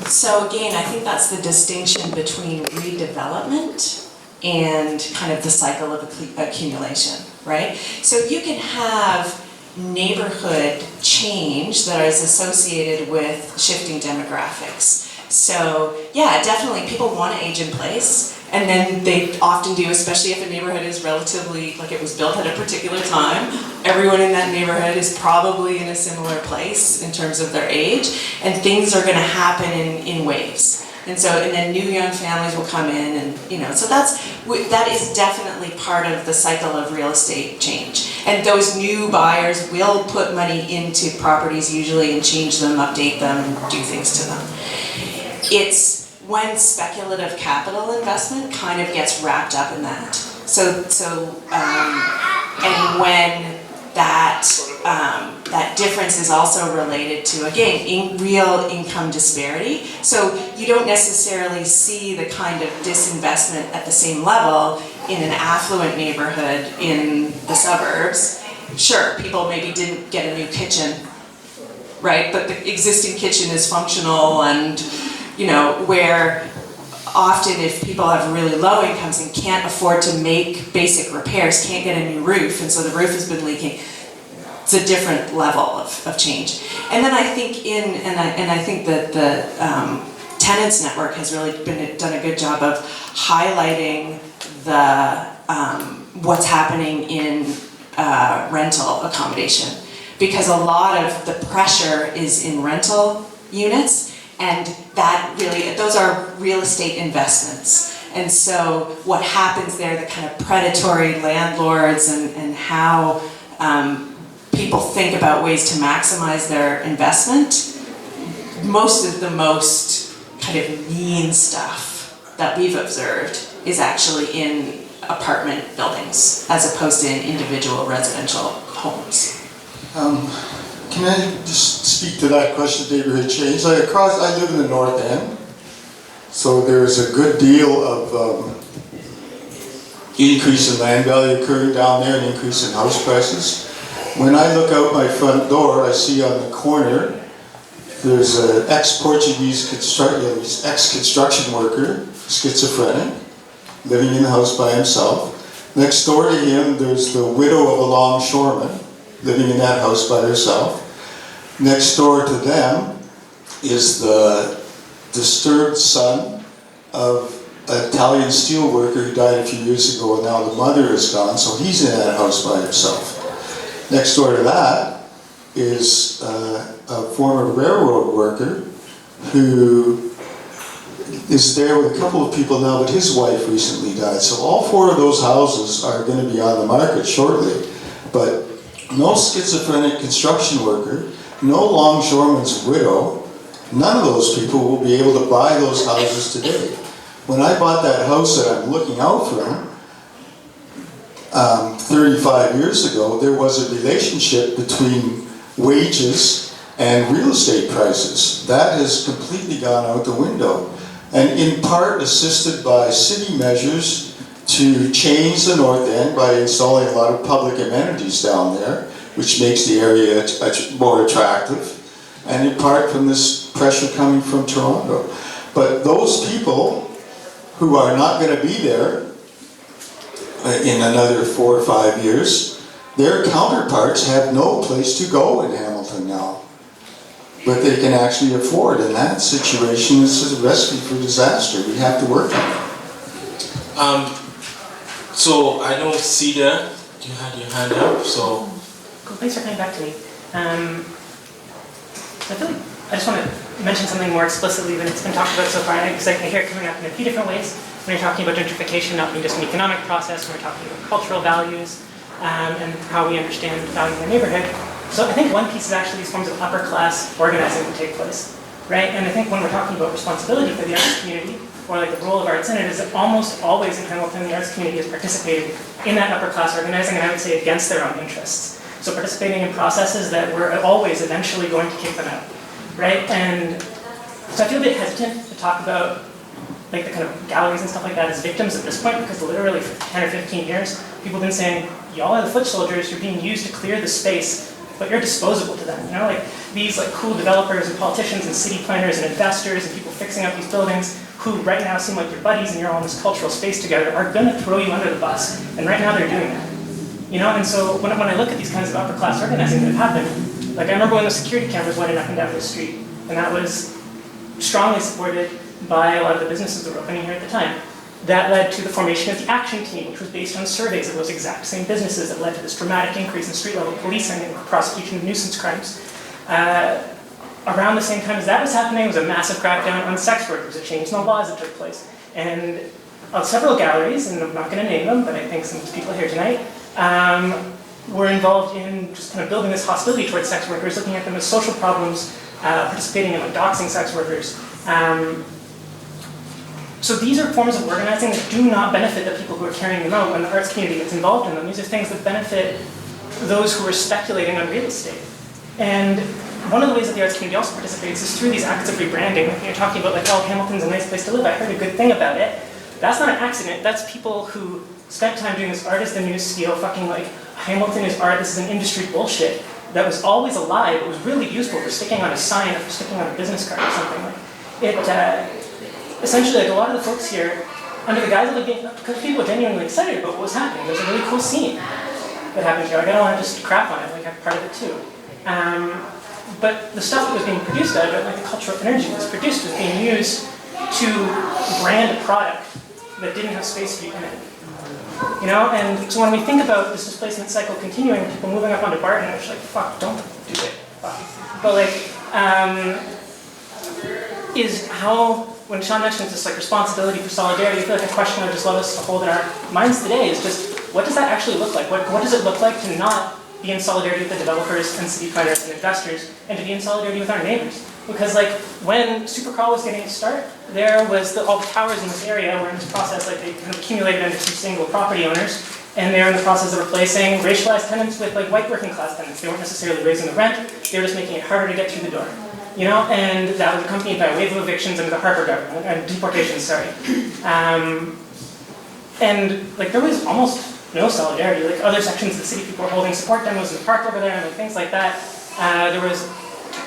So again, I think that's the distinction between redevelopment and kind of the cycle of accumulation, right? So you can have neighborhood change that is associated with shifting demographics. So yeah, definitely people want to age in place, and then they often do, especially if a neighborhood is relatively, like it was built at a particular time. Everyone in that neighborhood is probably in a similar place in terms of their age, and things are going to happen in waves. And then new young families will come in, and so that is definitely part of the cycle of real estate change. And those new buyers will put money into properties usually and change them, update them, and do things to them. It's when speculative capital investment kind of gets wrapped up in that. And when that difference is also related to, again, real income disparity. So you don't necessarily see the kind of disinvestment at the same level in an affluent neighborhood in the suburbs. Sure, people maybe didn't get a new kitchen, right? But the existing kitchen is functional, and where often if people have really low incomes and can't afford to make basic repairs, can't get a new roof, and so the roof has been leaking, it's a different level of change. And then I think I think that the tenants network has really done a good job of highlighting the what's happening in rental accommodation, because a lot of the pressure is in rental units. And that really, those are real estate investments. And so what happens there, the kind of predatory landlords and how people think about ways to maximize their investment, most of the most kind of mean stuff that we've observed is actually in apartment buildings as opposed to in individual residential homes. Can I just speak to that question David had changed? I live in the North End, so there's a good deal of increase in land value occurring down there and increase in house prices. When I look out my front door, I see on the corner there's an ex-Portuguese ex-construction worker, schizophrenic, living in the house by himself. Next door to him, there's the widow of a longshoreman, living in that house by herself. Next door to them is the disturbed son of an Italian steel worker who died a few years ago, and now the mother is gone, so he's in that house by himself. Next door to that is a former railroad worker who is there with a couple of people now, but his wife recently died. So all four of those houses are going to be on the market shortly. But no schizophrenic construction worker, no longshoreman's widow, none of those people will be able to buy those houses today. When I bought that house that I'm looking out from 35 years ago, there was a relationship between wages and real estate prices. That has completely gone out the window. And in part assisted by city measures to change the North End by installing a lot of public amenities down there, which makes the area more attractive, and in part from this pressure coming from Toronto. But those people who are not going to be there in another 4 or 5 years, their counterparts have no place to go in Hamilton now. But they can actually afford, and that situation is a recipe for disaster. We have to work on it. So I know Cedar, you had your hand up, so. Cool, thanks for coming back to me. I feel like I just want to mention something more explicitly than it's been talked about so far, because I hear it coming up in a few different ways. When you're talking about gentrification not being just an economic process, when we're talking about cultural values and how we understand valuing the neighborhood. So I think one piece is actually these forms of upper class organizing that take place, right? And I think when we're talking about responsibility for the arts community, or like the role of arts in it, is that almost always in Hamilton, the arts community is participating in that upper class organizing, and I would say against their own interests. So participating in processes that were always eventually going to kick them out, right? And so I feel a bit hesitant to talk about like the kind of galleries and stuff like that as victims at this point, because literally for 10 or 15 years, people have been saying, y'all are the foot soldiers, you're being used to clear the space, but you're disposable to them, you know? Like these like cool developers and politicians and city planners and investors and people fixing up these buildings who right now seem like your buddies and you're all in this cultural space together are gonna throw you under the bus. And right now they're doing that. You know, and so when I look at these kinds of upper class organizing that have happened, like I remember when the security cameras went in up and down the street, and that was strongly supported by a lot of the businesses that were opening here at the time. That led to the formation of the action team, which was based on surveys of those exact same businesses that led to this dramatic increase in street-level policing and prosecution of nuisance crimes. Around the same time as that was happening, was a massive crackdown on sex workers, a change in the laws that took place. And several galleries, and I'm not going to name them, but I think some of the people here tonight, were involved in just kind of building this hostility towards sex workers, looking at them as social problems, participating in like doxing sex workers. So these are forms of organizing that do not benefit the people who are carrying them out when the arts community gets involved in them. These are things that benefit those who are speculating on real estate. And one of the ways that the arts community also participates is through these acts of rebranding. Like you're talking about like, oh, Hamilton's a nice place to live, I heard a good thing about it. That's not an accident, that's people who spent time doing this art as the new scale, fucking like, Hamilton is art, this is an industry bullshit. That was always alive, it was really useful for sticking on a sign or for sticking on a business card or something. Like it, essentially, like a lot of the folks here, under the guise of like being, because people were genuinely excited about what was happening. There's a really cool scene that happened here. Like I don't want to just crap on it, like I'm part of it too. But the stuff that was being produced out of it, like the cultural energy that was produced, was being used to brand a product that didn't have space for you in it. You know, and so when we think about this displacement cycle continuing, people moving up onto Barton, it's like, fuck, don't do it. Fuck. But like, is how, when Shawn mentions this like responsibility for solidarity, I feel like a question I would just love us to hold in our minds today is just, what does that actually look like? What does it look like to not be in solidarity with the developers and city planners and investors, and to be in solidarity with our neighbors? Because like, when Supercrawl was getting its start, there was all the towers in this area were in this process, like they kind of accumulated under some single property owners, and they were in the process of replacing racialized tenants with like white working class tenants. They weren't necessarily raising the rent, they were just making it harder to get through the door. You know, and that was accompanied by a wave of evictions under the Harper government, and deportations, sorry. And like there was almost no solidarity. Like other sections of the city, people were holding support demos in the park over there and like, things like that. There was,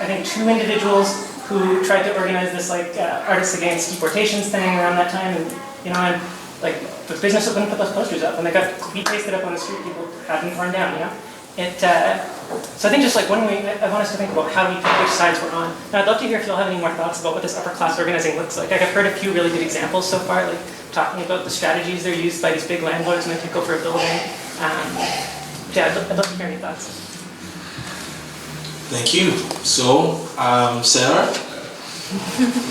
I think, 2 individuals who tried to organize this like Artists Against Deportations thing around that time, and you know, and like the business wouldn't put those posters up, and they got pasted up on the street. People had them torn down. You know, so I think just like when I want us to think about how we pick which sides we're on. And I'd love to hear if you'll have any more thoughts about what this upper class organizing looks like. I've heard a few really good examples so far, like talking about the strategies they're used by these big landlords when they take over a building. Yeah, I'd love to hear any thoughts. Thank you. So, Sarah?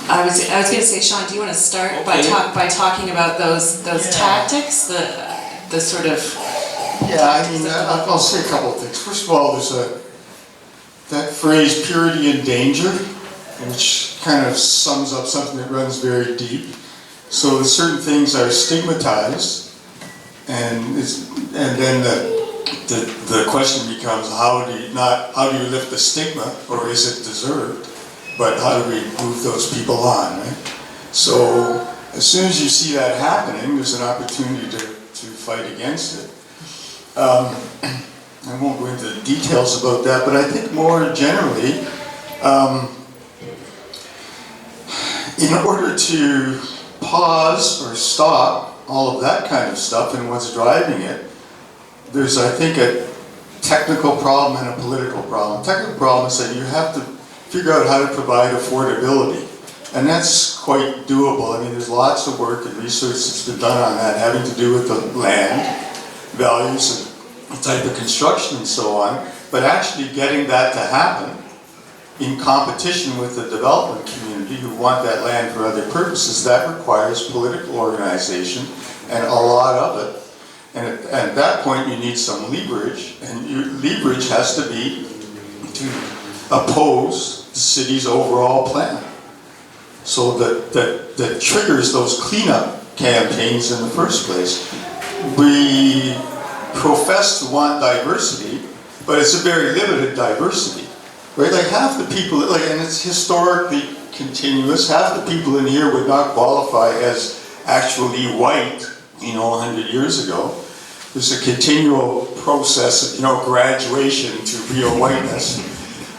I was going to say, Shawn, do you want to start by talking about those tactics, the sort of? Yeah, I mean, I'll say a couple of things. First of all, there's that phrase "purity in danger," which kind of sums up something that runs very deep. So certain things are stigmatized, and then the question becomes, how do you lift the stigma, or is it deserved? But how do we move those people on, right? So as soon as you see that happening, there's an opportunity to fight against it. I won't go into the details about that, but I think more generally, in order to pause or stop all of that kind of stuff and what's driving it, there's, I think, a technical problem and a political problem. The technical problem is that you have to figure out how to provide affordability, and that's quite doable. I mean, there's lots of work and research that's been done on that, having to do with the land values and the type of construction and so on, but actually getting that to happen in competition with the development community who want that land for other purposes, that requires political organization and a lot of it. And at that point you need some leverage, and your leverage has to be to oppose the city's overall plan. So that triggers those cleanup campaigns in the first place. We profess to want diversity, but it's a very limited diversity, right? Like half the people, and it's historically continuous, half the people in here would not qualify as actually white, 100 years ago. There's a continual process of, graduation to real whiteness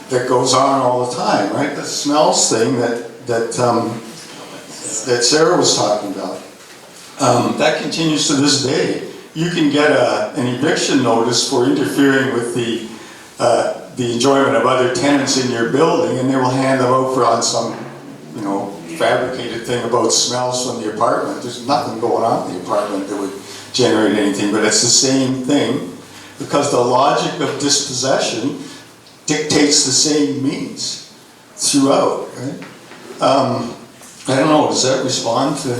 that goes on all the time, right? The smells thing that Sarah was talking about, that continues to this day. You can get an eviction notice for interfering with the enjoyment of other tenants in your building, and they will hand them out on some, fabricated thing about smells from the apartment. There's nothing going on in the apartment that would generate anything, but it's the same thing, because the logic of dispossession dictates the same means throughout, right? I don't know, does that respond to?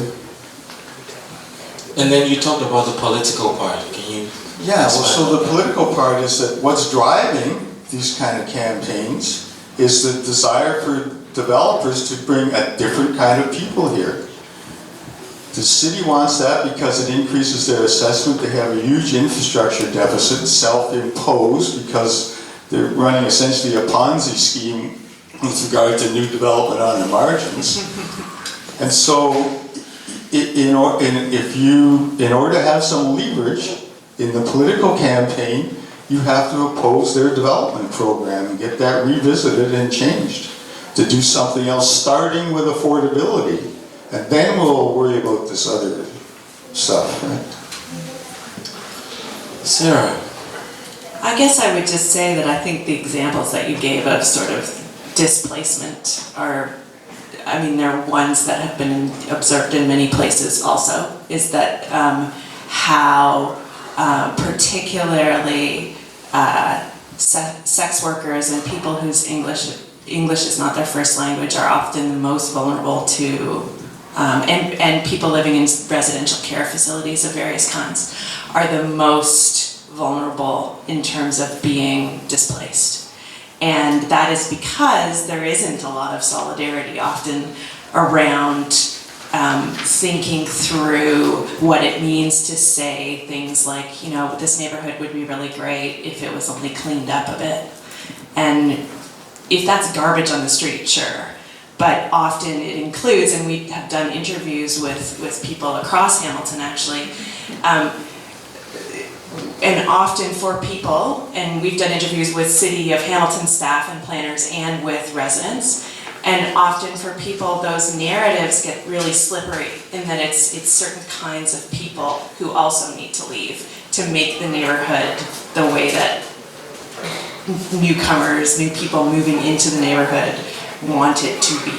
And then you talked about the political part. Can you? Yeah, well, so the political part is that what's driving these kind of campaigns is the desire for developers to bring a different kind of people here. The city wants that because it increases their assessment. They have a huge infrastructure deficit, self-imposed, because they're running essentially a Ponzi scheme with regard to new development on the margins. And so, in order to have some leverage in the political campaign, you have to oppose their development program and get that revisited and changed to do something else, starting with affordability. And then we'll worry about this other stuff, right? Sarah? I guess I would just say that I think the examples that you gave of sort of displacement are, they're ones that have been observed in many places also, is that how particularly sex workers and people whose English English is not their first language are often the most vulnerable to, and people living in residential care facilities of various kinds are the most vulnerable in terms of being displaced. And that is because there isn't a lot of solidarity often around thinking through what it means to say things like, you know, this neighborhood would be really great if it was only cleaned up a bit. And if that's garbage on the street, sure. But often it includes, and we have done interviews with people across Hamilton actually, and often for people, and we've done interviews with City of Hamilton staff and planners and with residents, and often for people those narratives get really slippery in that it's certain kinds of people who also need to leave to make the neighborhood the way that newcomers, new people moving into the neighborhood want it to be.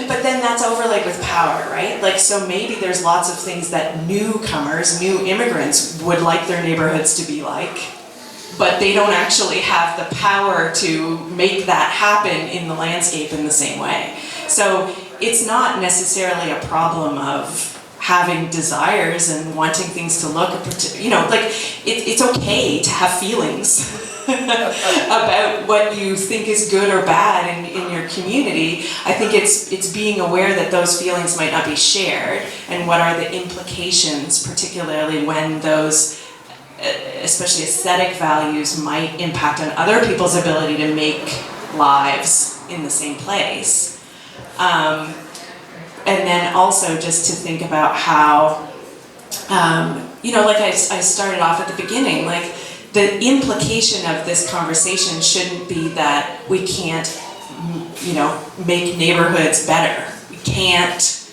But then that's overlaid with power, right? Like, so maybe there's lots of things that newcomers, new immigrants would like their neighborhoods to be like, but they don't actually have the power to make that happen in the landscape in the same way. So it's not necessarily a problem of having desires and wanting things to look, you know, like it's okay to have feelings about what you think is good or bad in your community. I think it's being aware that those feelings might not be shared and what are the implications, particularly when those, especially aesthetic values, might impact on other people's ability to make lives in the same place. And then also just to think about how, you know, like I started off at the beginning, like the implication of this conversation shouldn't be that we can't, you know, make neighborhoods better. We can't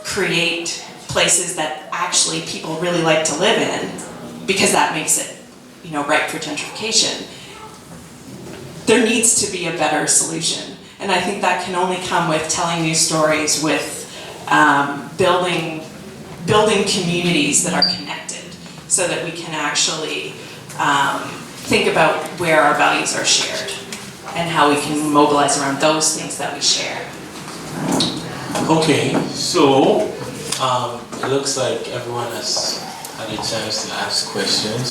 create places that actually people really like to live in because that makes it, you know, ripe for gentrification. There needs to be a better solution. And I think that can only come with telling new stories, with building communities that are connected so that we can actually think about where our values are shared and how we can mobilize around those things that we share. Okay, so it looks like everyone has had a chance to ask questions.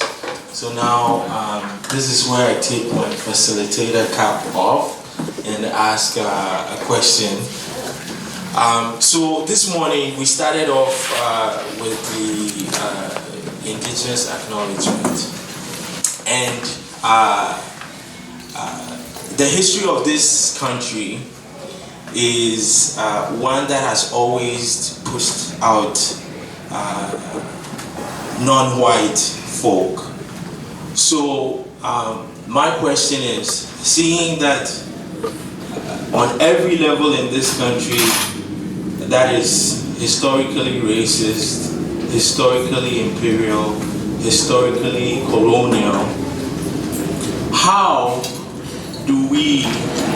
So now this is where I take my facilitator cap off and ask a question. So this morning we started off with the Indigenous acknowledgement, and the history of this country is one that has always pushed out non-white folk. So my question is, seeing that on every level in this country that is historically racist, historically imperial, historically colonial, how do we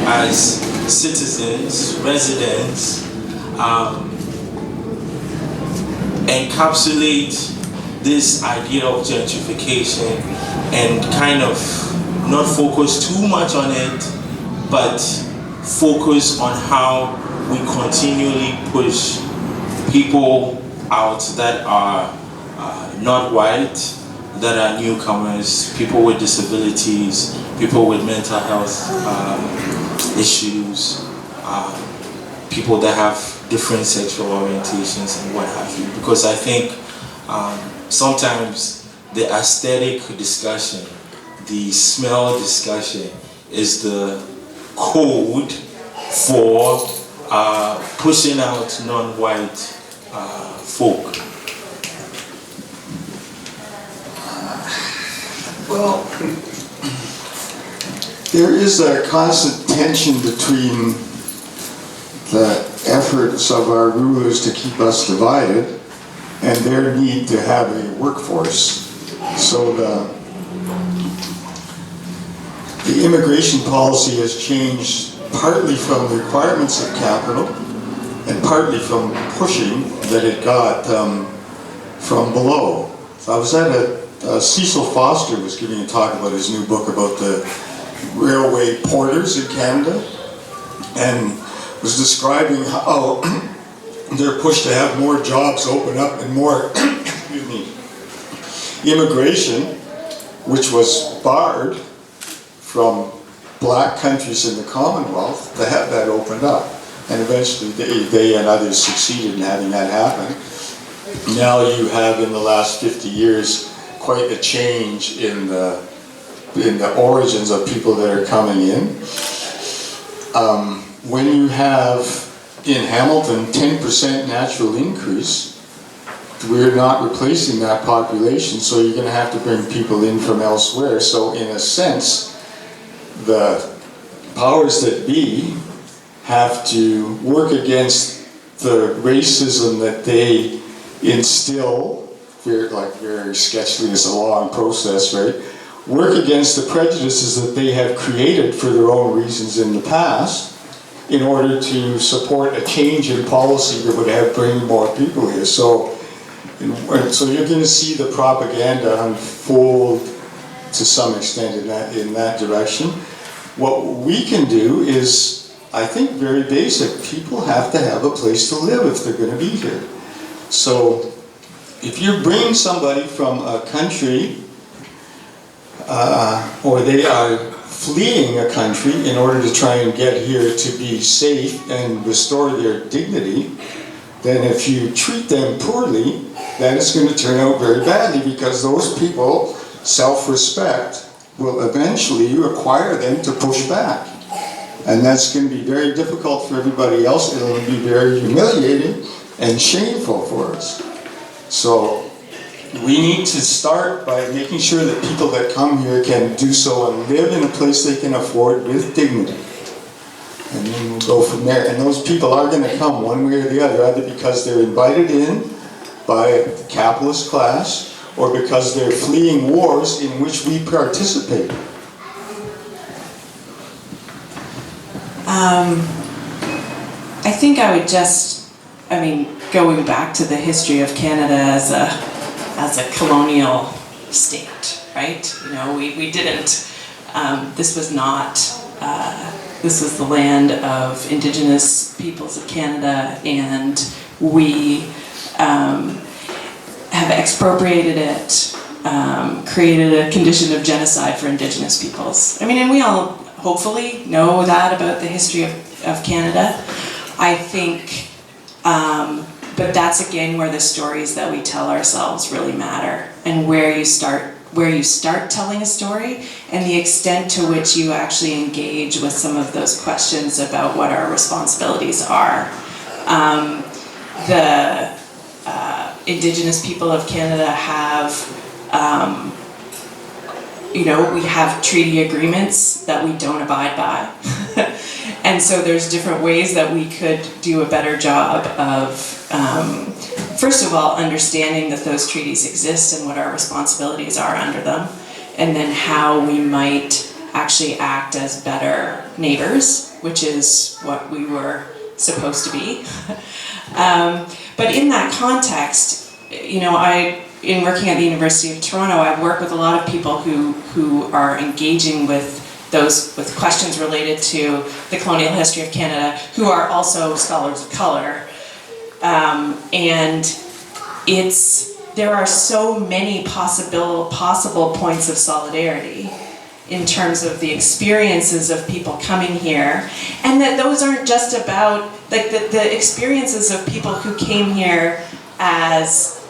as citizens, residents, encapsulate this idea of gentrification and kind of not focus too much on it, but focus on how we continually push people out that are not white, that are newcomers, people with disabilities, people with mental health issues, people that have different sexual orientations and what have you. Because I think sometimes the aesthetic discussion, the smell discussion is the code for pushing out non-white folk. Well, there is a constant tension between the efforts of our rulers to keep us divided and their need to have a workforce. So the immigration policy has changed partly from the requirements of capital and partly from pushing that it got from below. So I was at a Cecil Foster was giving a talk about his new book about the railway porters in Canada, and was describing how they're pushed to have more jobs open up and more excuse me, immigration, which was barred from black countries in the Commonwealth, to have that opened up. And eventually they and others succeeded in having that happen. Now you have, in the last 50 years, quite a change in the origins of people that are coming in. When you have, in Hamilton, 10% natural increase, we're not replacing that population, so you're going to have to bring people in from elsewhere. So in a sense, the powers that be have to work against the racism that they instill, very sketchily, it's a long process, right? Work against the prejudices that they have created for their own reasons in the past in order to support a change in policy that would have bring more people here. So you're going to see the propaganda unfold to some extent in that direction. What we can do is, I think, very basic. People have to have a place to live if they're going to be here. So if you're bringing somebody from a country, or they are fleeing a country in order to try and get here to be safe and restore their dignity, then if you treat them poorly, then it's going to turn out very badly, because those people, self-respect will eventually require them to push back. And that's going to be very difficult for everybody else. It'll be very humiliating and shameful for us. So we need to start by making sure that people that come here can do so and live in a place they can afford with dignity. And then we'll go from there. And those people are going to come one way or the other, either because they're invited in by the capitalist class, or because they're fleeing wars in which we participate. I think I would just, going back to the history of Canada as a colonial state, right? We didn't, this was not, this was the land of Indigenous peoples of Canada, and we have expropriated it, created a condition of genocide for Indigenous peoples. And we all hopefully know that about the history of Canada. I think, but that's again where the stories that we tell ourselves really matter, and where you start telling a story, and the extent to which you actually engage with some of those questions about what our responsibilities are. The Indigenous people of Canada have, we have treaty agreements that we don't abide by. And so there's different ways that we could do a better job of, first of all, understanding that those treaties exist and what our responsibilities are under them, and then how we might actually act as better neighbors, which is what we were supposed to be. But in that context, in working at the University of Toronto, I work with a lot of people who are engaging with questions related to the colonial history of Canada, who are also scholars of color. And there are so many possible points of solidarity in terms of the experiences of people coming here, and that those aren't just about, the experiences of people who came here as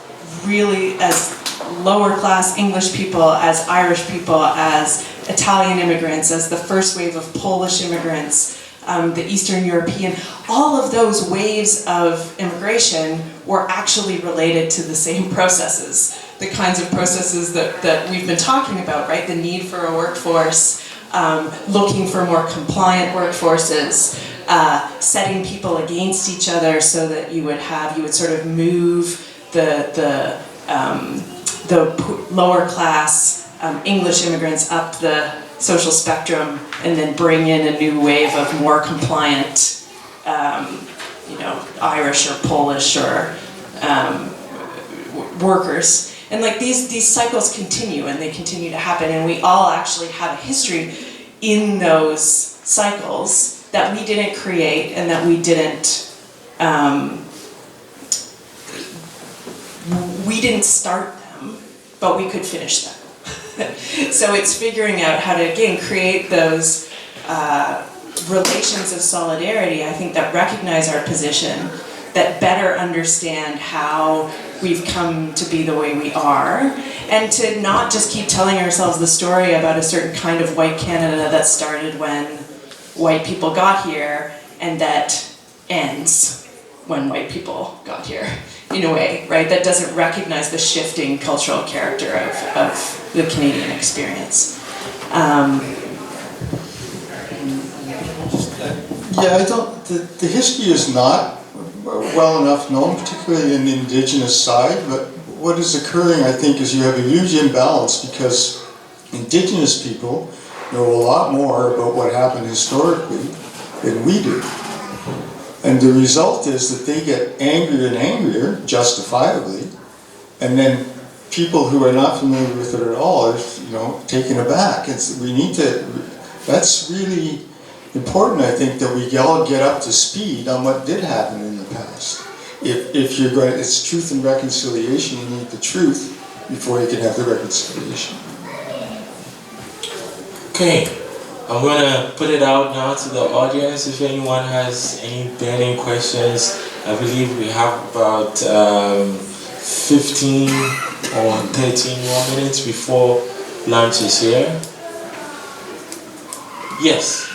lower class English people, as Irish people, as Italian immigrants, as the first wave of Polish immigrants, the Eastern European, all of those waves of immigration were actually related to the same processes, the kinds of processes that we've been talking about, right? The need for a workforce, looking for more compliant workforces, setting people against each other so that you would sort of move the lower class English immigrants up the social spectrum, and then bring in a new wave of more compliant, Irish or Polish or workers. And like these cycles continue and they continue to happen, and we all actually have a history in those cycles that we didn't create and that we didn't start them, but we could finish them. So it's figuring out how to, again, create those relations of solidarity, I think, that recognize our position, that better understand how we've come to be the way we are, and to not just keep telling ourselves the story about a certain kind of white Canada that started when white people got here and that ends when white people got here, in a way, right? That doesn't recognize the shifting cultural character of the Canadian experience. Yeah, I don't, the history is not well enough known, particularly in the Indigenous side, but what is occurring, I think, is you have a huge imbalance because Indigenous people know a lot more about what happened historically than we do. And the result is that they get angrier and angrier, justifiably, and then people who are not familiar with it at all are, taken aback. That's really important, I think, that we all get up to speed on what did happen in the past. If you're going, it's truth and reconciliation, you need the truth before you can have the reconciliation. Okay, I'm gonna put it out now to the audience. If anyone has any burning questions, I believe we have about 15 or 13 more minutes before lunch is here. Yes.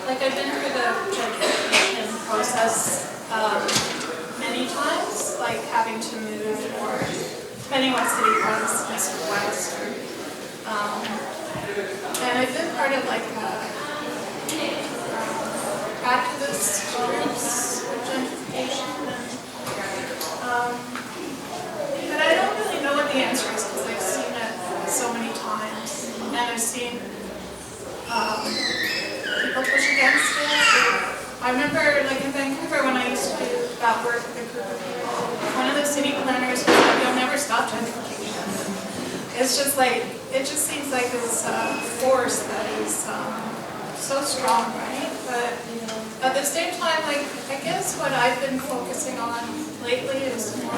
I've been through the gentrification process many times, like having to move or depending what city it was, east or west, and I've been part of activist groups with gentrification, but I don't really know what the answer is because I've seen it so many times, and I've seen people push against it. I remember, in Vancouver, when I used to do that work with a group of people, one of the city planners was like, "You'll never stop gentrification." It's just it just seems like this force that is so strong, right? But at the same time, I guess what I've been focusing on lately is more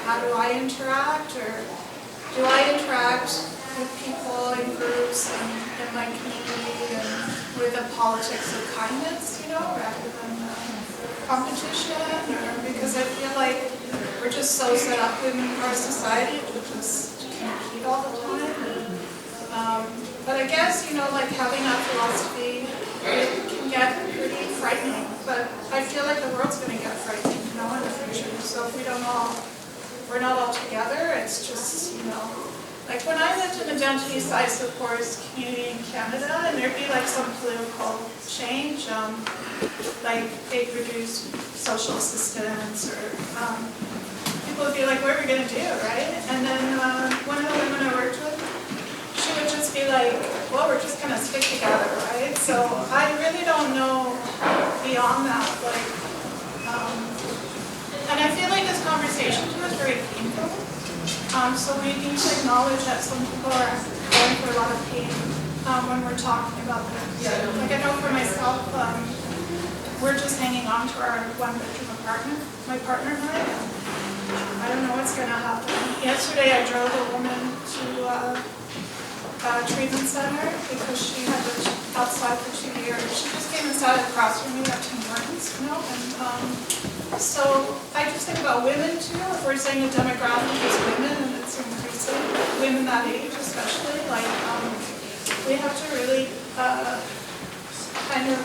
how do I interact, or do I interact with people in groups and in my community and with the politics of kindness, rather than competition, or because I feel like we're just so set up in our society to just compete all the time. But I guess, having that philosophy, it can get pretty frightening, but I feel like the world's going to get frightening, in the future. So if we're not all together, it's just, when I lived in the Damptey, I support community in Canada, and there'd be some political change, they'd reduce social assistance, or people would be like, "What are we going to do, right?" And then one of the women I worked with, she would just be like, "Well, we're just going to stick together, right?" So I really don't know beyond that, and I feel like this conversation too is very painful. So we need to acknowledge that some people are going through a lot of pain when we're talking about this. I know for myself, we're just hanging on to our one-bedroom apartment, my partner and I don't know what's going to happen. Yesterday I drove a woman to a treatment center because she had been outside for 2 years. She just came and sat across from me at Tim Hortons, and so I just think about women too. If we're saying the demographic is women and it's increasing, women that age especially, we have to really kind of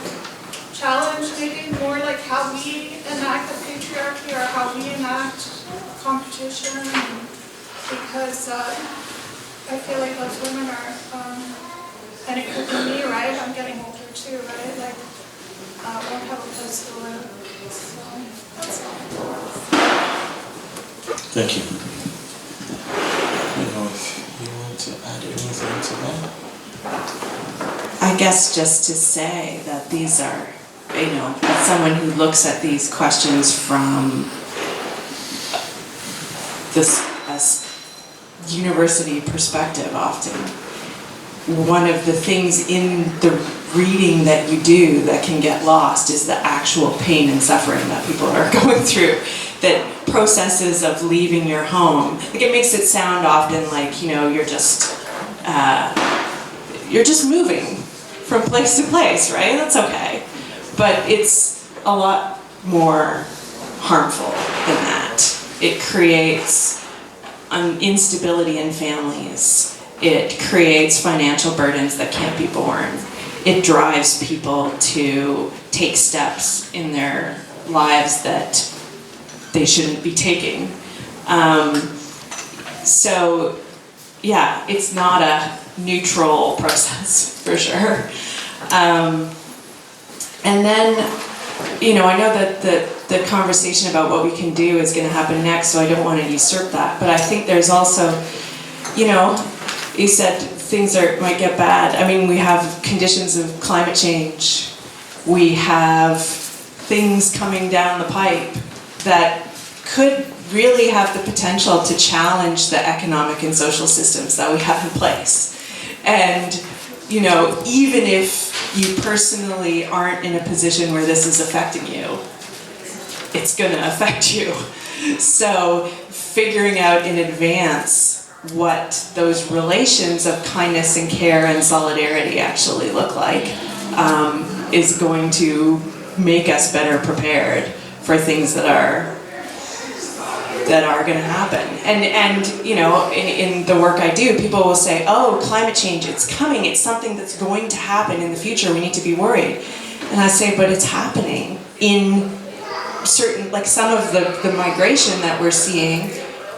challenge maybe more how we enact the patriarchy or how we enact competition, because I feel like those women are, and it could be me, right? I'm getting older too, right? Won't have a place to live. So that's all. Thank you. I don't know if you want to add anything to that. I I guess just to say that these are, as someone who looks at these questions from this university perspective often, one of the things in the reading that you do that can get lost is the actual pain and suffering that people are going through. That processes of leaving your home, like it makes it sound often like, you're just moving from place to place, right? That's okay. But it's a lot more harmful than that. It creates instability in families. It creates financial burdens that can't be borne. It drives people to take steps in their lives that they shouldn't be taking. So, yeah, it's not a neutral process, for sure. And then, I know that the conversation about what we can do is going to happen next, so I don't want to usurp that. But I think there's also, you said things might get bad. I mean, we have conditions of climate change. We have things coming down the pipe that could really have the potential to challenge the economic and social systems that we have in place. And, even if you personally aren't in a position where this is affecting you, it's going to affect you. So figuring out in advance what those relations of kindness and care and solidarity actually look like is going to make us better prepared for things that are going to happen. And in the work I do, people will say, oh, climate change, it's coming, it's something that's going to happen in the future, we need to be worried. And I say, but it's happening in certain, like some of the migration that we're seeing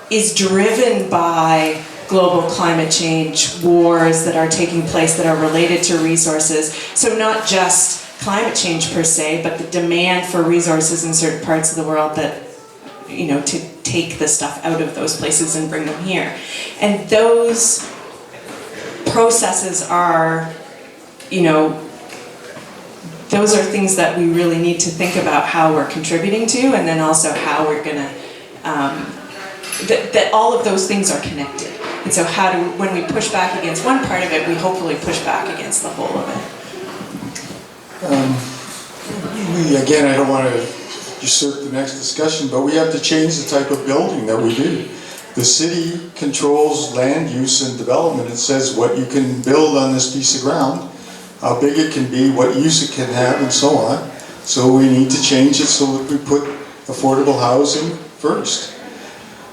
is driven by global climate change, wars that are taking place that are related to resources. So not just climate change per se, but the demand for resources in certain parts of the world that, to take the stuff out of those places and bring them here. And those processes are, those are things that we really need to think about how we're contributing to, and then also how we're gonna, that all of those things are connected. And so when we push back against one part of it, we hopefully push back against the whole of it. Again, I don't want to usurp the next discussion, but we have to change the type of building that we do. The city controls land use and development. It says what you can build on this piece of ground, how big it can be, what use it can have, and so on. So we need to change it so that we put affordable housing first.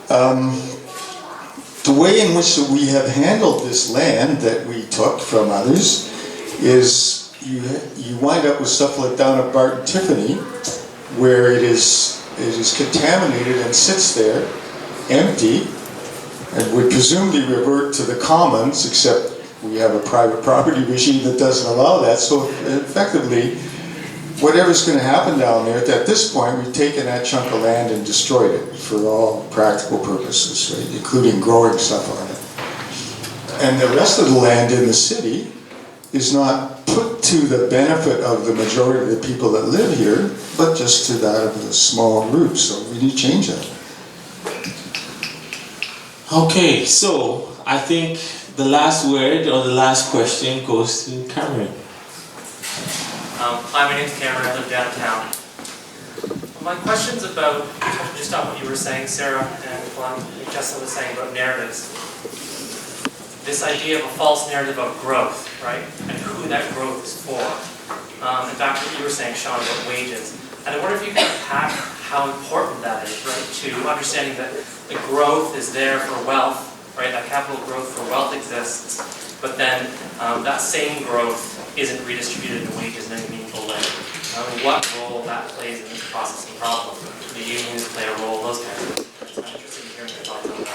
The way in which we have handled this land that we took from others is you wind up with stuff like down at Barton Tiffany, where it is contaminated and sits there empty and would presumably revert to the commons, except we have a private property regime that doesn't allow that. So effectively, whatever's going to happen down there, at this point, we've taken that chunk of land and destroyed it for all practical purposes, right? Including growing stuff on it. And the rest of the land in the city is not put to the benefit of the majority of the people that live here, but just to that of the small group. So we need to change that. Okay, so I think the last word or the last question goes to Cameron. Hi, my name's Cameron, I live downtown. My question's about, just on what you were saying, Sarah, and what Jessica was saying about narratives. This idea of a false narrative of growth, right? And who that growth is for. In fact, what you were saying, Shawn, about wages. And I wonder if you can unpack how important that is, right? To understanding that the growth is there for wealth, right? That capital growth for wealth exists, but then that same growth isn't redistributed in wages in any meaningful way. What role that plays in this processing problem? Do unions play a role? Those kinds of things. I'm interested in hearing your thoughts on that.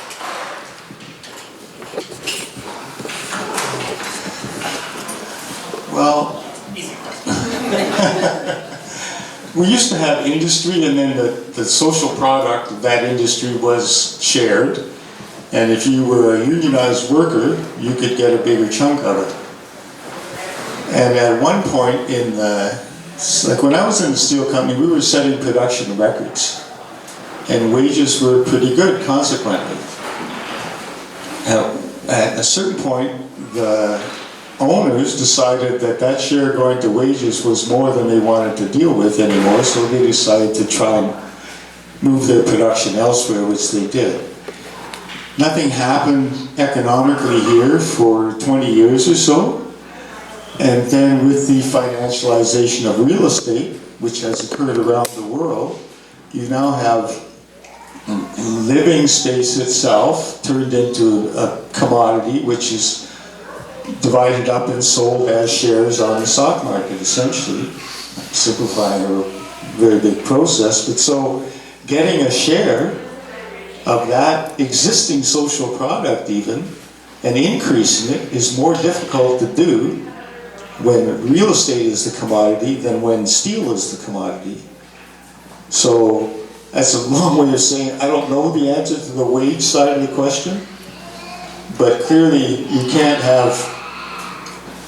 Well, easy question. We used to have industry, and then the social product of that industry was shared. And if you were a unionized worker, you could get a bigger chunk of it. And at one point like when I was in the steel company, we were setting production records. And wages were pretty good, consequently. At a certain point, the owners decided that share going to wages was more than they wanted to deal with anymore, so they decided to try and move their production elsewhere, which they did. Nothing happened economically here for 20 years or so. And then with the financialization of real estate, which has occurred around the world, you now have living space itself turned into a commodity which is divided up and sold as shares on the stock market, essentially. Simplifying a very big process, but so getting a share of that existing social product even and increasing it is more difficult to do when real estate is the commodity than when steel is the commodity. So that's a long way of saying I don't know the answer to the wage side of the question, but clearly you can't have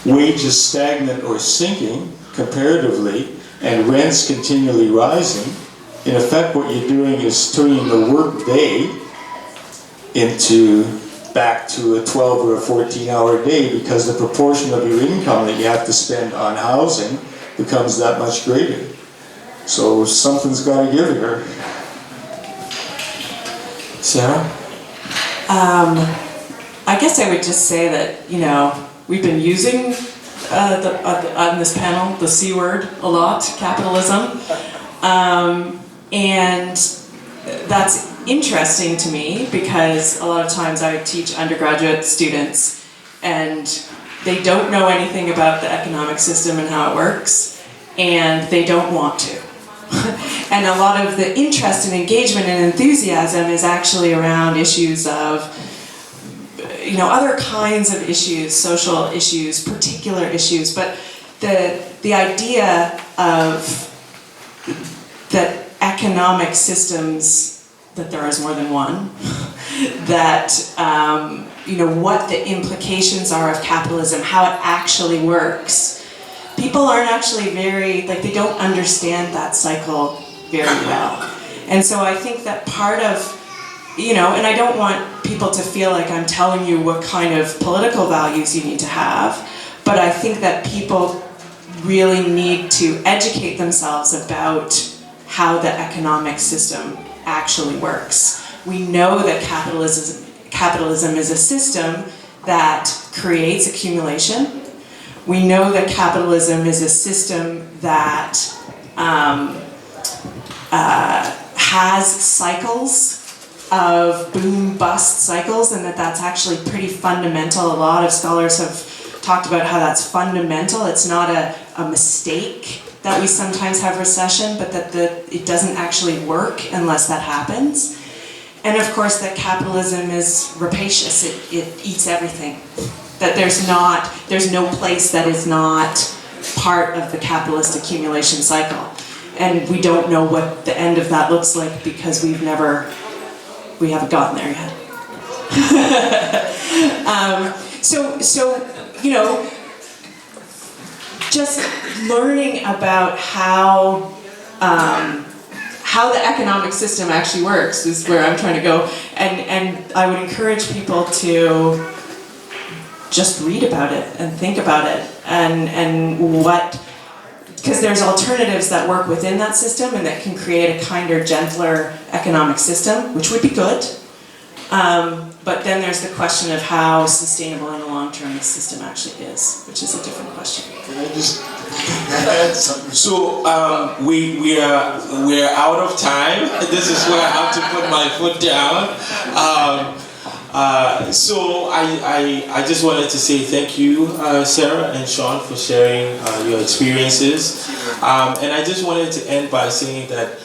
wages stagnant or sinking comparatively and rents continually rising. In effect, what you're doing is turning the work day back to a 12 or a 14-hour day because the proportion of your income that you have to spend on housing becomes that much greater. So something's got to give here. Sarah? I guess I would just say that, we've been using on this panel the C word a lot, capitalism. And that's interesting to me because a lot of times I teach undergraduate students and they don't know anything about the economic system and how it works, and they don't want to. And a lot of the interest and engagement and enthusiasm is actually around issues of, other kinds of issues, social issues, particular issues, but the idea of that economic systems, that there is more than one, that, what the implications are of capitalism, how it actually works. People aren't actually they don't understand that cycle very well. And so I think that part of, and I don't want people to feel like I'm telling you what kind of political values you need to have, but I think that people really need to educate themselves about how the economic system actually works. We know that capitalism is a system that creates accumulation. We know that capitalism is a system that has cycles of boom-bust cycles, and that's actually pretty fundamental. A lot of scholars have talked about how that's fundamental. It's not a mistake that we sometimes have recession, but that it doesn't actually work unless that happens. And of course that capitalism is rapacious, it eats everything. That there's no place that is not part of the capitalist accumulation cycle. And we don't know what the end of that looks like because we haven't gotten there yet. Just learning about how the economic system actually works is where I'm trying to go. And I would encourage people to just read about it and think about it because there's alternatives that work within that system and that can create a kinder, gentler economic system, which would be good. But then there's the question of how sustainable in the long term the system actually is, which is a different question. Can I just add something? So we're out of time. This is where I have to put my foot down. So I just wanted to say thank you, Sarah and Shawn, for sharing your experiences. And I just wanted to end by saying that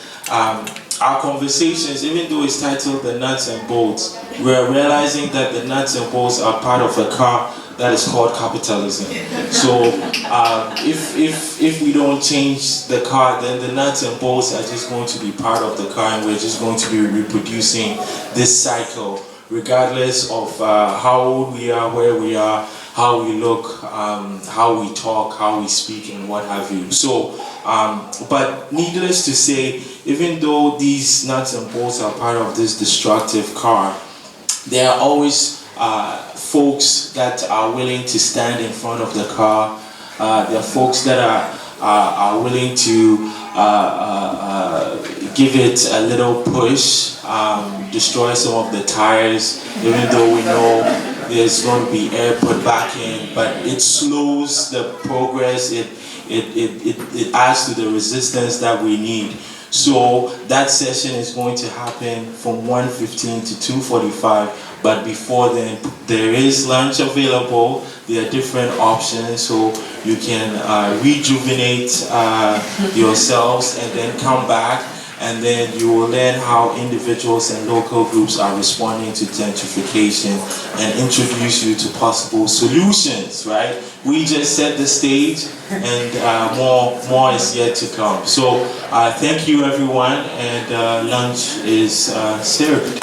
our conversations, even though it's titled The Nuts and Bolts, we're realizing that the nuts and bolts are part of a car that is called capitalism. So if we don't change the car, then the nuts and bolts are just going to be part of the car, and we're just going to be reproducing this cycle, regardless of how old we are, where we are, how we look, how we talk, how we speak, and what have you. So, but needless to say, even though these nuts and bolts are part of this destructive car, there are always folks that are willing to stand in front of the car. There are folks that are willing to give it a little push, destroy some of the tires, even though we know there's going to be air put back in, but it slows the progress, it adds to the resistance that we need. So that session is going to happen from 1:15 to 2:45, but before then there is lunch available. There are different options, so you can rejuvenate yourselves and then come back, and then you will learn how individuals and local groups are responding to gentrification and introduce you to possible solutions, right? We just set the stage, and more is yet to come. So thank you everyone, and lunch is served.